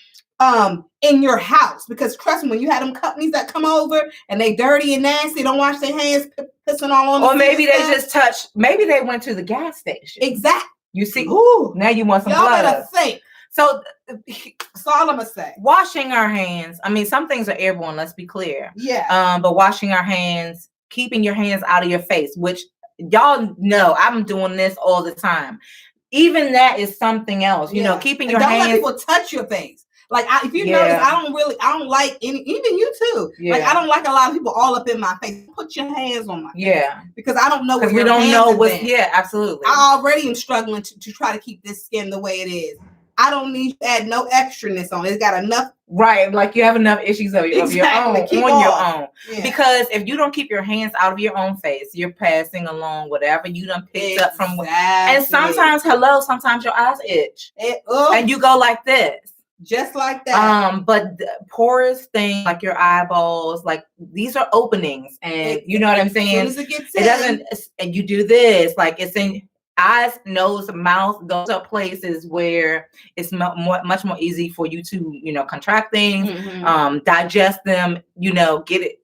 in your house, because trust me, when you have them companies that come over and they dirty and nasty, don't wash their hands, pissing all on the or maybe they stuff. just touched, maybe they went to the gas station. Exactly. You see, ooh, now you want some y'all blood. better think. So that's all I'm gonna say. Washing our hands, I mean, some things are airborne, let's be clear. Yeah. But washing our hands, keeping your hands out of your face, which y'all know I'm doing this all the time. Even that is something else, you know, keeping your hands. Don't let people touch your face. Like, if you notice, I don't like any, even you too. Like, I don't like a lot of people all up in my face. Put your hands on my face. Because I don't know what we don't know what's, absolutely. I already am struggling to try to keep this skin the way it is. I don't need to add no extraness on it. It's got enough. Right. Like you have enough issues of your own, your own. Yeah. Because if you don't keep your hands out of your own face, you're passing along whatever you done picked up from. And sometimes, sometimes your eyes itch. And you go like this. Just like that. But the porous thing, like your eyeballs, like these are openings, and you know what I'm saying? As soon as it gets doesn't, and you do this, like it's in eyes, nose, mouth. Those are places where it's much more easy for you to, you know, contract things, digest them, you know, get it.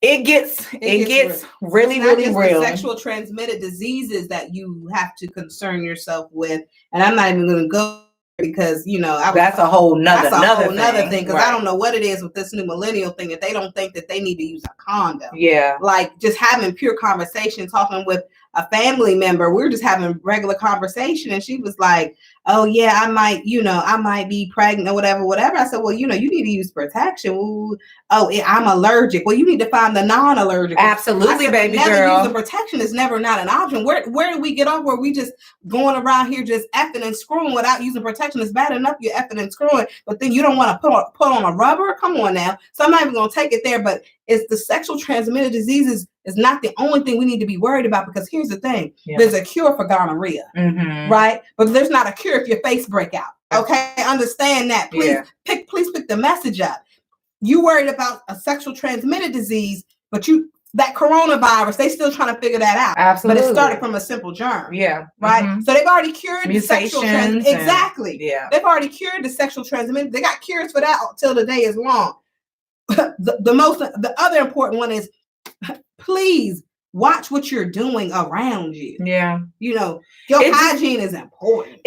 It gets really, really real. Sexual transmitted diseases that you have to concern yourself with, and I'm not even going to go. Because, you know, that's a whole nother thing. Because I don't know what it is with this new millennial thing that they don't think that they need to use a condom. Yeah. Like just having pure conversation, talking with a family member. We were just having regular conversation, and she was like, "Oh yeah, I might be pregnant or whatever." I said, "Well, you know, you need to use protection." Ooh, I'm allergic. Well, you need to find the non-allergic. Absolutely, baby never girl. Using protection is never not an option. Where do we get off where we just going around here just effing and screwing without using protection? It's bad enough you're effing and screwing, but then you don't want to put on a rubber? Come on now. So I'm not even going to take it there, but it's the sexual transmitted diseases is not the only thing we need to be worried about, because here's the thing. There's a cure for gonorrhea, right? But there's not a cure if your face break out. Okay, understand that. Please pick the message up. You worried about a sexual transmitted disease, but that coronavirus, they still trying to figure that out. Absolutely. But it started from a simple germ. Yeah. Right? So they've already cured mutations. The sexual transmission. Exactly. Yeah. They've already cured the sexual transmission. They got cures for that till the day is long. The other important one is, please watch what you're doing around you. Yeah. You know, your hygiene is important.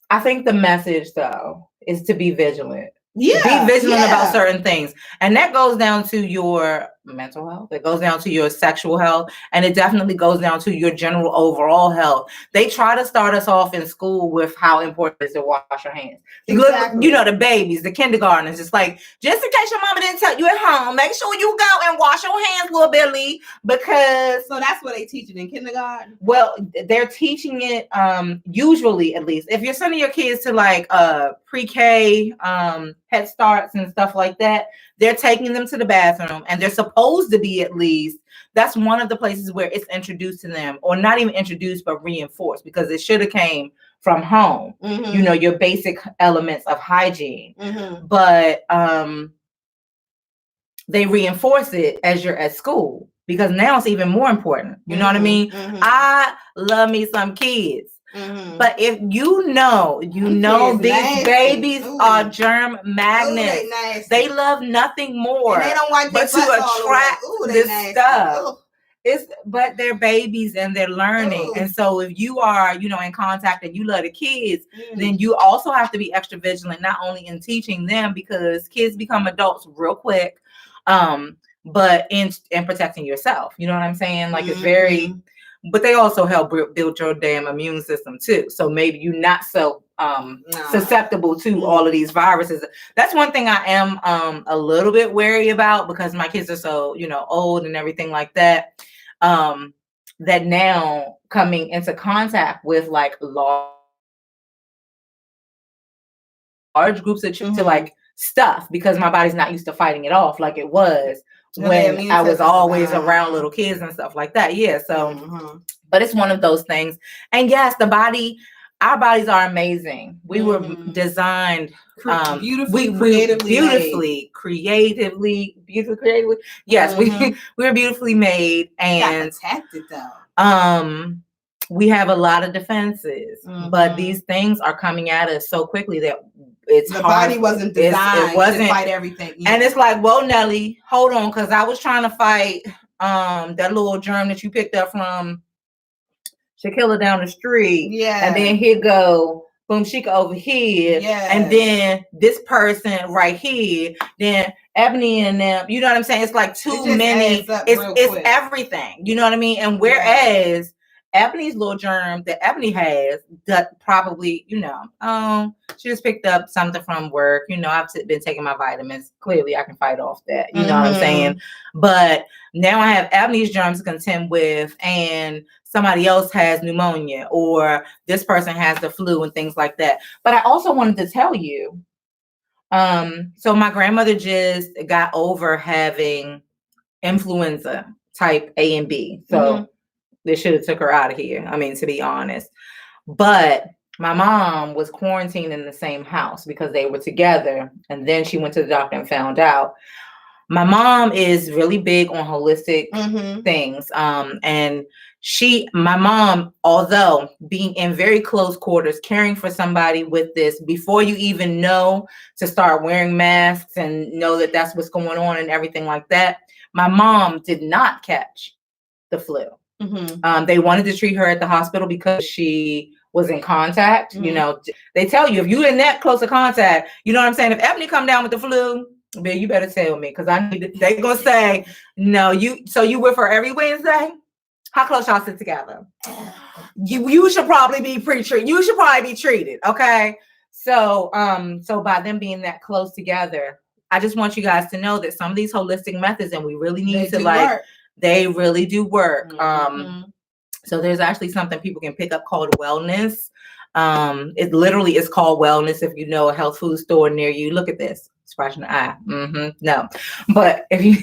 I think the message though is to be vigilant. Yeah. Be vigilant about certain things. And that goes down to your mental health. It goes down to your sexual health. And it definitely goes down to your general overall health. They try to start us off in school with how important it is to wash your hands. Exactly. You know, the babies, the kindergartners, it's like, just in case your mama didn't tell you at home, make sure you go and wash your hands, little Billy, because... So that's what they teach it in kindergarten? Well, they're teaching it, usually at least. If you're sending your kids to like pre-K, Head Starts and stuff like that, they're taking them to the bathroom, and they're supposed to be, at least, that's one of the places where it's introduced to them, or not even introduced, but reinforced, because it should have came from home, you know, your basic elements of hygiene. But they reinforce it as you're at school, because now it's even more important. You know what I mean? I love me some kids. But if you know these babies are germ magnets. They love nothing more and they don't like but to attract this stuff. But they're babies and they're learning. And so if you are, you know, in contact and you love the kids, then you also have to be extra vigilant, not only in teaching them, because kids become adults real quick, but in protecting yourself. You know what I'm saying? Like it's very... But they also help build your damn immune system too. So maybe you're not so susceptible to all of these viruses. That's one thing I am a little bit wary about, because my kids are so, you know, old and everything like that. That now coming into contact with like large groups of to like stuff, because my body's not used to fighting it off like it was when I was always around little kids and stuff like that. Yeah. So, but it's one of those things. And yes, our bodies are amazing. We were designed creatively. Yes, we were beautifully made, and protected though. We have a lot of defenses, but these things are coming at us so quickly that it's the hard. Body wasn't designed to fight everything. Yeah. And it's like, whoa, Nelly, hold on, because I was trying to fight that little germ that you picked up from Shaquilla down the street. Yeah. And then here go boom Shika over here. Yeah. And then this person right here. Then Ebony and them. You know what I'm saying? It's like too many. It's everything. You know what I mean? And whereas Ebony's little germ that Ebony has, that probably, you know, she just picked up something from work. You know, I've been taking my vitamins. Clearly, I can fight off that. You know what I'm saying? But now I have Ebony's germs to contend with, and somebody else has pneumonia, or this person has the flu and things like that. But I also wanted to tell you, so my grandmother just got over having influenza type A and B. So they should have took her out of here. I mean, to be honest. But my mom was quarantined in the same house because they were together. And then she went to the doctor and found out. My mom is really big on holistic things. And my mom, although being in very close quarters, caring for somebody with this, before you even know to start wearing masks and know that that's what's going on and everything like that, my mom did not catch the flu. They wanted to treat her at the hospital because she was in contact. You know, they tell you if you're in that close of contact, you know what I'm saying? If Ebony come down with the flu, man, you better tell me, because they're gonna say, no, you with her every Wednesday? How close y'all sit together? You should probably be pre-treated. You should probably be treated. Okay. So so by them being that close together, I just want you guys to know that some of these holistic methods, and we really need to work. They really do work. So there's actually something people can pick up called wellness. It literally is called wellness. If you know a health food store near you, look at this. Scratching the eye. No. But if you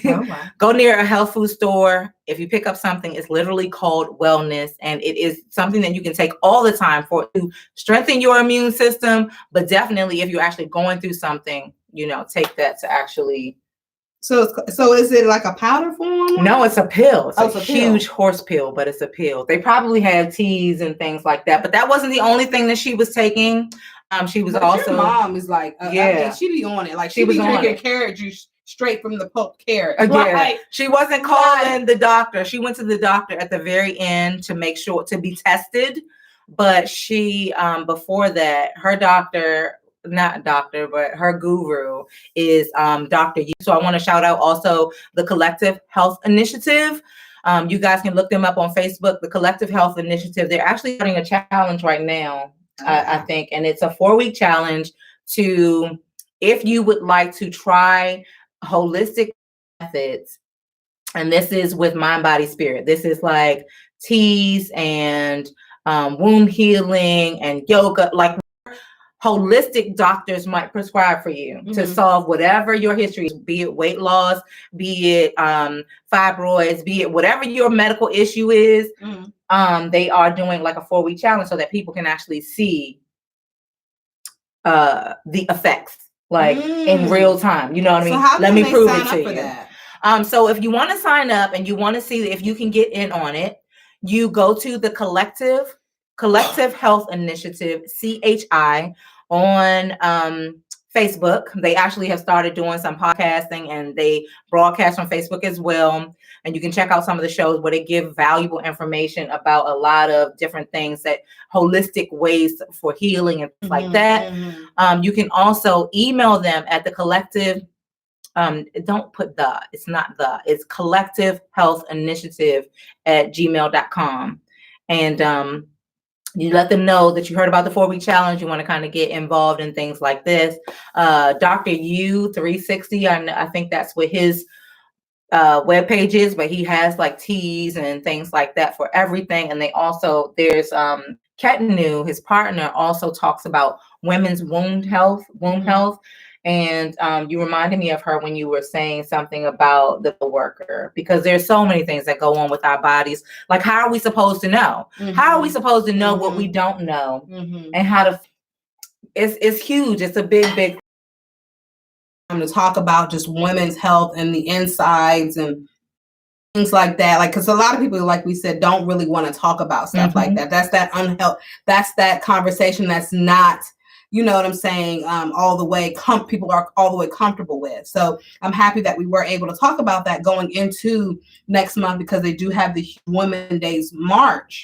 go near a health food store, if you pick up something, it's literally called wellness. And it is something that you can take all the time to strengthen your immune system. But definitely if you're actually going through something, you know, take that to actually. So is it like a powder form? No, it's a pill. It's a huge horse pill, but it's a pill. They probably have teas and things like that, but that wasn't the only thing that she was taking. She was also. Your mom is like, I mean, she be on it. Like she was drinking carrot juice straight from the pulp carrot. Right. She wasn't calling the doctor. She went to the doctor at the very end to make sure to be tested, but she before that, her doctor. Not doctor, but her guru is Dr. Yu. So I want to shout out also the Collective Health Initiative. You guys can look them up on Facebook, the Collective Health Initiative. They're actually starting a challenge right now, I think, and it's a 4-week challenge to, if you would like to try holistic methods, and this is with mind, body, spirit. This is like teas and womb healing and yoga, like holistic doctors might prescribe for you to solve whatever your history is, be it weight loss, be it fibroids, be it whatever your medical issue is. They are doing like a 4-week challenge so that people can actually see the effects like in real time. You know what I mean? So let me prove it to you. So if you want to sign up and you want to see if you can get in on it, you go to the Collective Health Initiative, CHI, on Facebook. They actually have started doing some podcasting and they broadcast on Facebook as well. And you can check out some of the shows where they give valuable information about a lot of different things, that holistic ways for healing and things like that. You can also email them at the Collective. Don't put it's not it's Collective Health Initiative at gmail.com. And you let them know that you heard about the 4-week challenge. You want to kind of get involved in things like this. Dr. U 360, I think that's what his webpage is, but he has like teas and things like that for everything. And they also, there's Ketanu, his partner, also talks about women's womb health. And you reminded me of her when you were saying something about the worker, because there's so many things that go on with our bodies. Like, how are we supposed to know? How are we supposed to know what we don't know? And how to, it's huge. It's a big to talk about just women's health and the insides and things like that. Like, because a lot of people, like we said, don't really want to talk about stuff like that. That's that that's that conversation that's not, you know what I'm saying, all the way people are all the way comfortable with. So I'm happy that we were able to talk about that going into next month, because they do have the Women's Days March.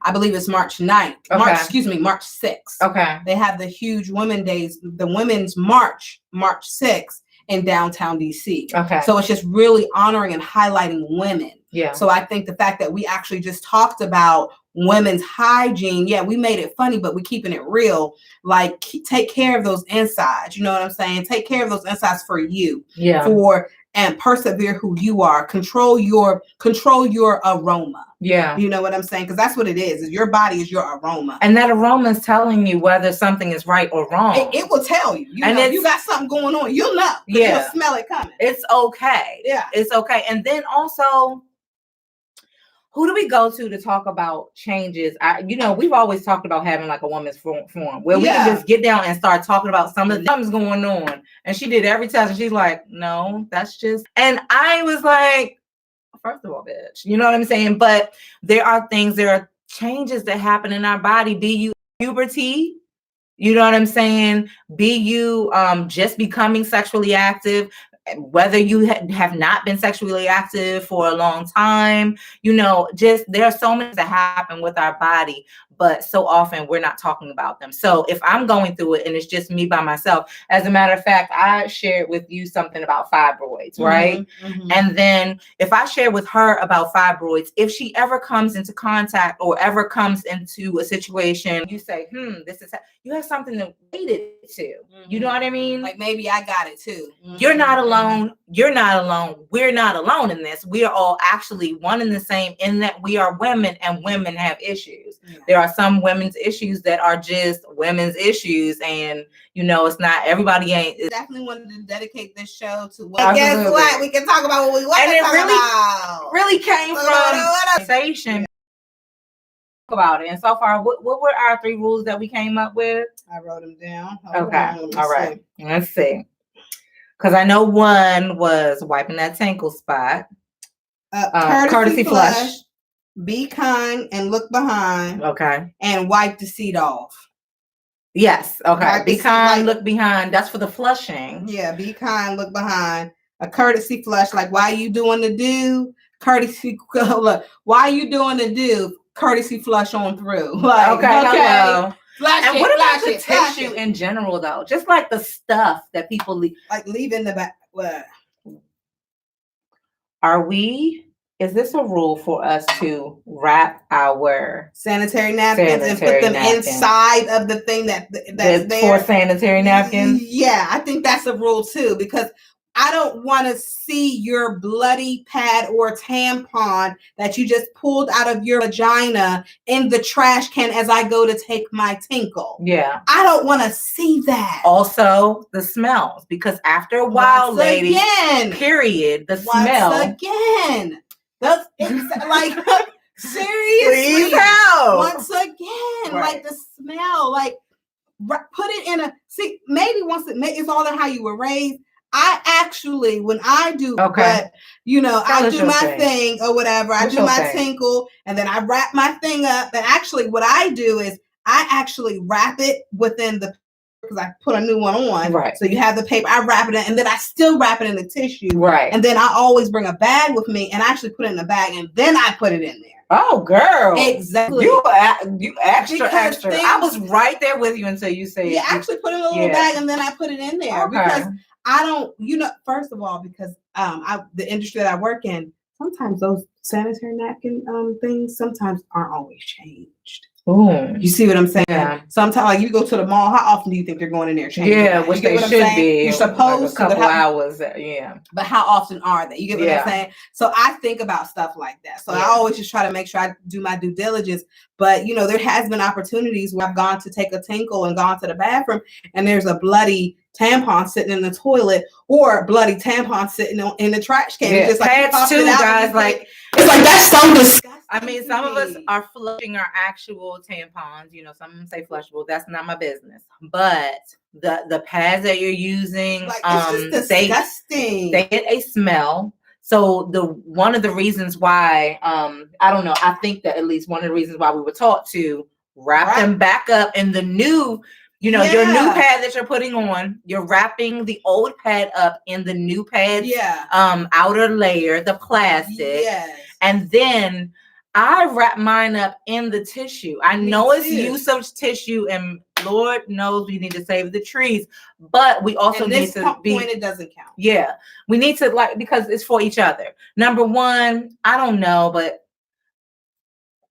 I believe it's March 9th. Okay. March 6th. Okay. They have the huge Women's Days, the Women's March 6th in downtown DC. Okay. So it's just really honoring and highlighting women. Yeah. So I think the fact that we actually just talked about women's hygiene, yeah, we made it funny, but we keeping it real. Like, take care of those insides. You know what I'm saying? Take care of those insides for you. Yeah. And persevere who you are. Control your aroma. Yeah. You know what I'm saying? Because that's what it is. Your body is your aroma. And that aroma is telling you whether something is right or wrong. It will tell you. You got something going on. You'll know. Yeah. You'll smell it coming. It's okay. Yeah. It's okay. And then also, who do we go to talk about changes? We've always talked about having like a woman's forum where we can just get down and start talking about some of the things going on. And she did every test and she's like, no, that's just, and I was like, first of all, bitch, you know what I'm saying? But there are changes that happen in our body. Be you puberty, you know what I'm saying? Be you just becoming sexually active, whether you have not been sexually active for a long time, just there are so many that happen with our body, but so often we're not talking about them. So if I'm going through it and it's just me by myself, as a matter of fact, I shared with you something about fibroids, right? And then if I share with her about fibroids, if she ever comes into contact or ever comes into a situation, you say, you have something to relate it to. You know what I mean? Like, maybe I got it too. You're not alone. You're not alone. We're not alone in this. We are all actually one and the same in that we are women, and women have issues. Yeah. There are some women's issues that are just women's issues, and it's not everybody ain't. Definitely wanted to dedicate this show to what. Guess what? We can talk about what we want to talk about. Really came from conversation about it. And so far, what were our 3 rules that we came up with? I wrote them down. Okay. All right. Let's see. Because I know one was wiping that tinkle spot. Courtesy flush. Be kind and look behind. Okay. And wipe the seat off. Yes. Okay. Be kind, look behind. That's for the flushing. Yeah. Be kind, look behind. A courtesy flush, like, why you doing the do? Courtesy. Look, why you doing the do? Courtesy flush on through. Like, okay. Hello. And what about the tissue in general, though? Just like the stuff that people leave. Like, leave in the back. What? Is this a rule for us to wrap our sanitary napkins and put them inside of the thing that's there? For sanitary napkins? Yeah, I think that's a rule too, because I don't want to see your bloody pad or tampon that you just pulled out of your vagina in the trash can as I go to take my tinkle. Yeah. I don't want to see that. Also, the smells, because after a while, ladies, period, the smell. Again. Like, seriously. Please help. Once again, like the smell, like, put it in maybe it's all in how you were raised. I actually, when I do, I do my thing or whatever, I do my tinkle, and then I wrap my thing up. And actually, what I do is I actually wrap it within because I put a new one on. Right. So you have the paper, I wrap it in, and then I still wrap it in the tissue. Right. And then I always bring a bag with me, and I actually put it in the bag, and then I put it in there. Oh, girl. Exactly. You extra. I was right there with you until you said. Yeah, I actually put it in a little bag, and then I put it in there because I don't, first of all, because the industry that I work in, sometimes those sanitary napkin things sometimes aren't always changed. Ooh. You see what I'm saying? Yeah. Sometimes, like, you go to the mall, how often do you think they're going in there changing? Yeah, which they should be. You're supposed like a couple hours. Yeah. But how often are they? You get what I'm saying? So I think about stuff like that. So I always just try to make sure I do my due diligence. But, there has been opportunities where I've gone to take a tinkle and gone to the bathroom, and there's a bloody tampon sitting in the toilet or bloody tampon sitting in the trash can. Yeah, Just like pads too, guys. Like, it's like that's so disgusting. I mean, some of us are flushing our actual tampons. You know, some of them say flushable. That's not my business. But the pads that you're using, like, it's just disgusting. They get a smell. So one of the reasons why, I don't know, I think that at least one of the reasons why we were taught to wrap them back up in the new, you know, your new pad that you're putting on, you're wrapping the old pad up in the new pad, outer layer, the plastic. Yes. And then I wrap mine up in the tissue. I know it's use of tissue, and Lord knows we need to save the trees, but we also need to be. Point, it doesn't count. Yeah, we need to, like, because it's for each other. Number one, I don't know, but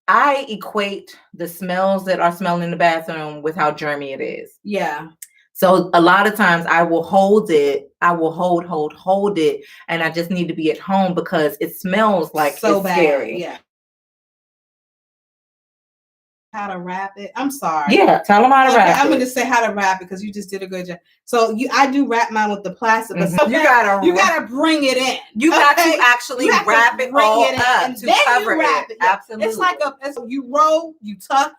I equate the smells that are smelling in the bathroom with how germy it is. Yeah. So a lot of times I will hold it. I will hold it. And I just need to be at home because it smells like so it's scary. Yeah. How to wrap it. I'm sorry. Yeah, tell them how to wrap it. I'm going to say how to wrap it because you just did a good job. So I do wrap mine with the plastic, but you gotta bring it in. You got to actually wrap it all up and to cover it. Absolutely. It's like you roll, you tuck,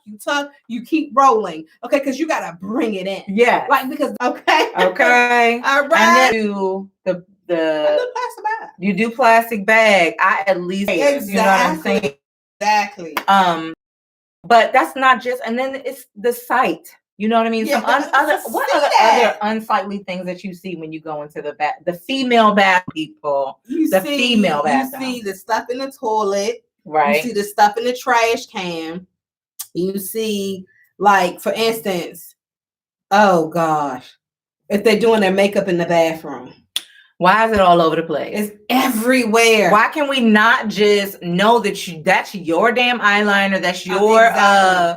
you keep rolling. Okay, because you gotta bring it in. Yeah. Like because okay. All right. And then the plastic bag. You do plastic bag. I at least you know what I'm saying? Exactly. But that's not just, and then it's the sight. You know what I mean? Yeah, what other unsightly things that you see when you go into the female bath people? Female bathroom. You see the stuff in the toilet. Right. You see the stuff in the trash can. You see, like, for instance, oh gosh, if they're doing their makeup in the bathroom. Why is it all over the place? It's everywhere. Why can we not just know that that's your damn eyeliner, that's your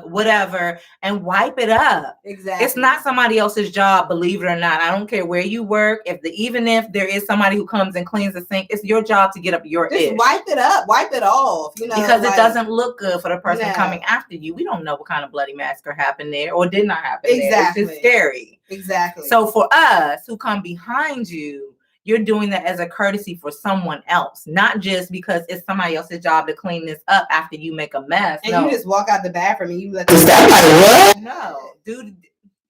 whatever, and wipe it up? Exactly. It's not somebody else's job, believe it or not. I don't care where you work. Even if there is somebody who comes and cleans the sink, it's your job to get up your just wipe it up, wipe it off. You know, because it doesn't look good for the person coming after you. We don't know what kind of bloody massacre happened there or did not happen there. It's just scary. Exactly. So for us who come behind you, you're doing that as a courtesy for someone else, not just because it's somebody else's job to clean this up after you make a mess. And you just walk out the bathroom and you let what? No, dude.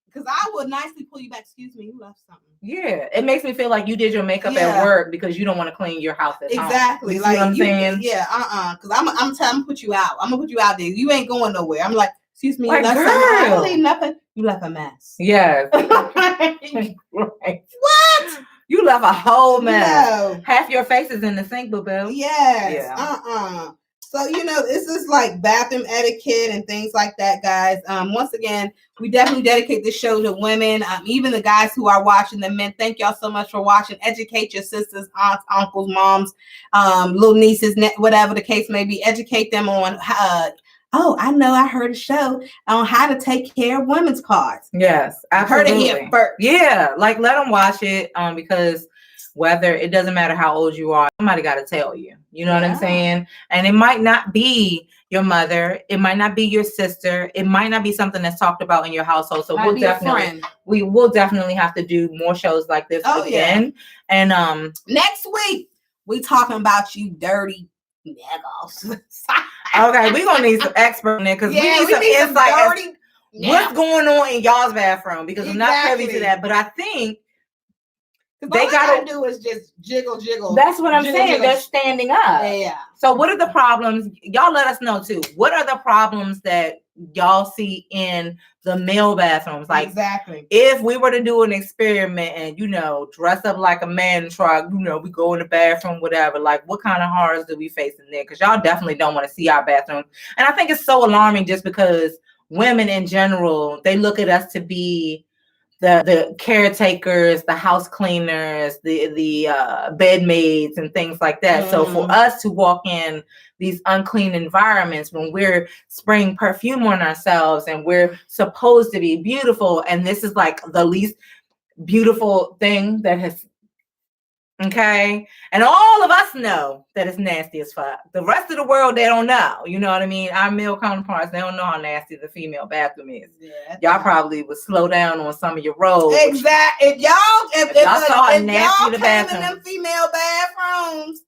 Because I would nicely pull you back. Excuse me, you left something. Yeah, it makes me feel like you did your makeup at work because you don't want to clean your house at home. Exactly. You see what I'm saying? Yeah, Because I'm gonna put you out. I'm gonna put you out there. You ain't going nowhere. I'm like, excuse me, like, you left girl. something. I don't leave nothing. You left a mess. Yes. Right. What? You left a whole mess. No. Half your face is in the sink, boo-boo. Yes. Yeah. So, this is like bathroom etiquette and things like that, guys. Once again, we definitely dedicate this show to women, even the guys who are watching, the men. Thank y'all so much for watching. Educate your sisters, aunts, uncles, moms, little nieces, whatever the case may be. Educate them on I know I heard a show on how to take care of women's cards. Yes, I heard it here first. Yeah, like let them watch it because whether it doesn't matter how old you are, somebody got to tell you. You know what I'm saying? And it might not be your mother. It might not be your sister. It might not be something that's talked about in your household. So we will definitely have to do more shows like this again. Yeah. And next week we talking about you dirty niggas. Okay, we're gonna need some expert in there because we need some insight. What's going on in y'all's bathroom? Because I'm not privy to that, but I think they gotta do is just jiggle. That's what I'm saying. They're standing up. Yeah. So what are the problems? Y'all let us know too. What are the problems that y'all see in the male bathrooms? Like, exactly. If we were to do an experiment and dress up like a man and try, we go in the bathroom, whatever. Like, what kind of horrors do we face in there? Because y'all definitely don't want to see our bathrooms. And I think it's so alarming just because women in general, they look at us to be the caretakers, the house cleaners, the bed maids and things like that. Mm. So for us to walk in these unclean environments when we're spraying perfume on ourselves and we're supposed to be beautiful, and this is like the least beautiful thing that has Okay. And all of us know that it's nasty as fuck. The rest of the world, they don't know. You know what I mean? Our male counterparts, they don't know how nasty the female bathroom is. Yeah, y'all probably would slow down on some of your roads. Exactly. If y'all saw how if nasty y'all the came bathroom. in them female bathrooms,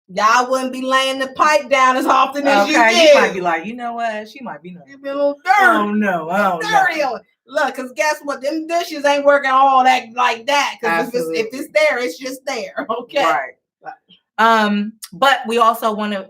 y'all wouldn't be laying the pipe down as often as you did. You might be like, you know what? She might be nice. You be a little dirty. Oh no, dirty on it. Look, because guess what? Them dishes ain't working all that like that. Because if it's there, it's just there. Okay. Right. But we also want to.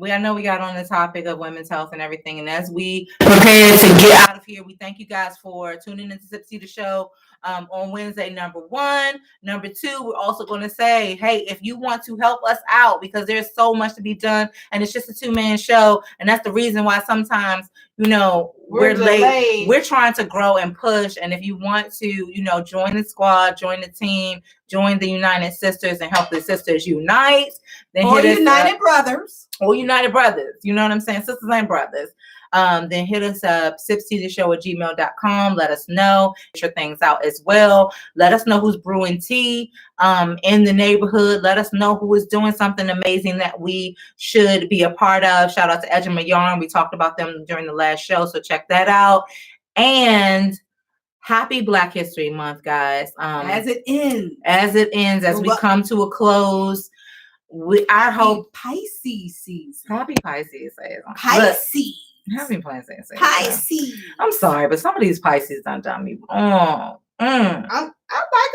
I know we got on the topic of women's health and everything, and as we prepare to get out of here, we thank you guys for tuning into SipsTea the Show. On Wednesday, number 1. Number 2, we're also going to say, hey, if you want to help us out, because there's so much to be done, and it's just a 2-man show, and that's the reason why sometimes, we're late. We're trying to grow and push, and if you want to, join the squad, join the team, join the United Sisters, and help the sisters unite, then or United Brothers. Or United Brothers. You know what I'm saying? Sisters and brothers. Then hit us up, SipsTeaTheShow@gmail.com. Let us know. Get your things out as well. Let us know who's brewing tea in the neighborhood. Let us know who is doing something amazing that we should be a part of. Shout out to Ejima Yarn. We talked about them during the last show, so check that out. And happy Black History Month, guys. As it ends, as we come to a close. I hope Pisces season. Happy Pisces season. Pisces. Happy Pisces. Pisces. I'm sorry, but some of these Pisces done me. I like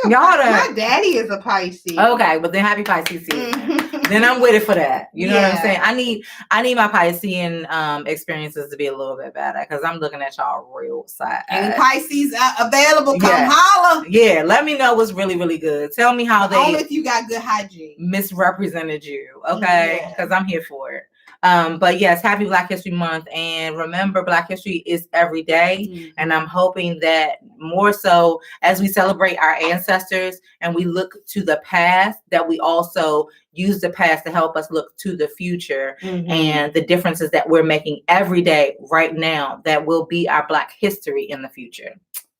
them. My daddy is a Pisces. Okay, but then happy Pisces season. Then I'm with it for that. You know what I'm saying? I need my Piscean experiences to be a little bit better because I'm looking at y'all real side. And Pisces available, come holla. Yeah, let me know what's really, really good. Tell me how they only if you got good hygiene misrepresented you. Okay, because I'm here for it. But yes, happy Black History Month. And remember, Black History is every day. And I'm hoping that more so as we celebrate our ancestors and we look to the past, that we also use the past to help us look to the future and the differences that we're making every day right now that will be our Black history in the future.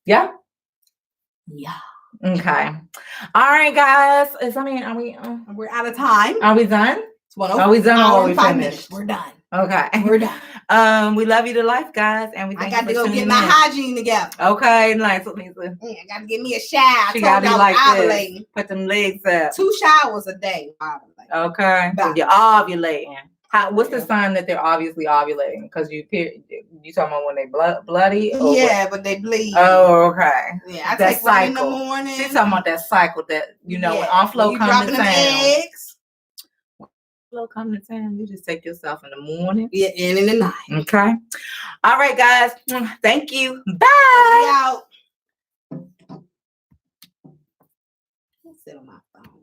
Yeah? Yeah. Okay. All right, guys. We're out of time. Are we done? Are we done or are we finished? We're done. Okay. We're done. We love you to life, guys. And we thank you for to go get tuning my in. hygiene together. Okay, nice, Lisa. I got to get me a shower. She got to be like this. Put them legs up. 2 showers a day. Okay. You're ovulating. What's the sign that they're obviously ovulating? Because you talking about when they bloody? Yeah, but they bleed. Oh, okay. Yeah, I take one in the morning. She's talking about that cycle that, when Onflow comes to town. Eggs. Come to town, you just take yourself in the morning. Yeah, and in the night. Okay. All right, guys. Thank you. Bye. Out. Let's sit on my phone.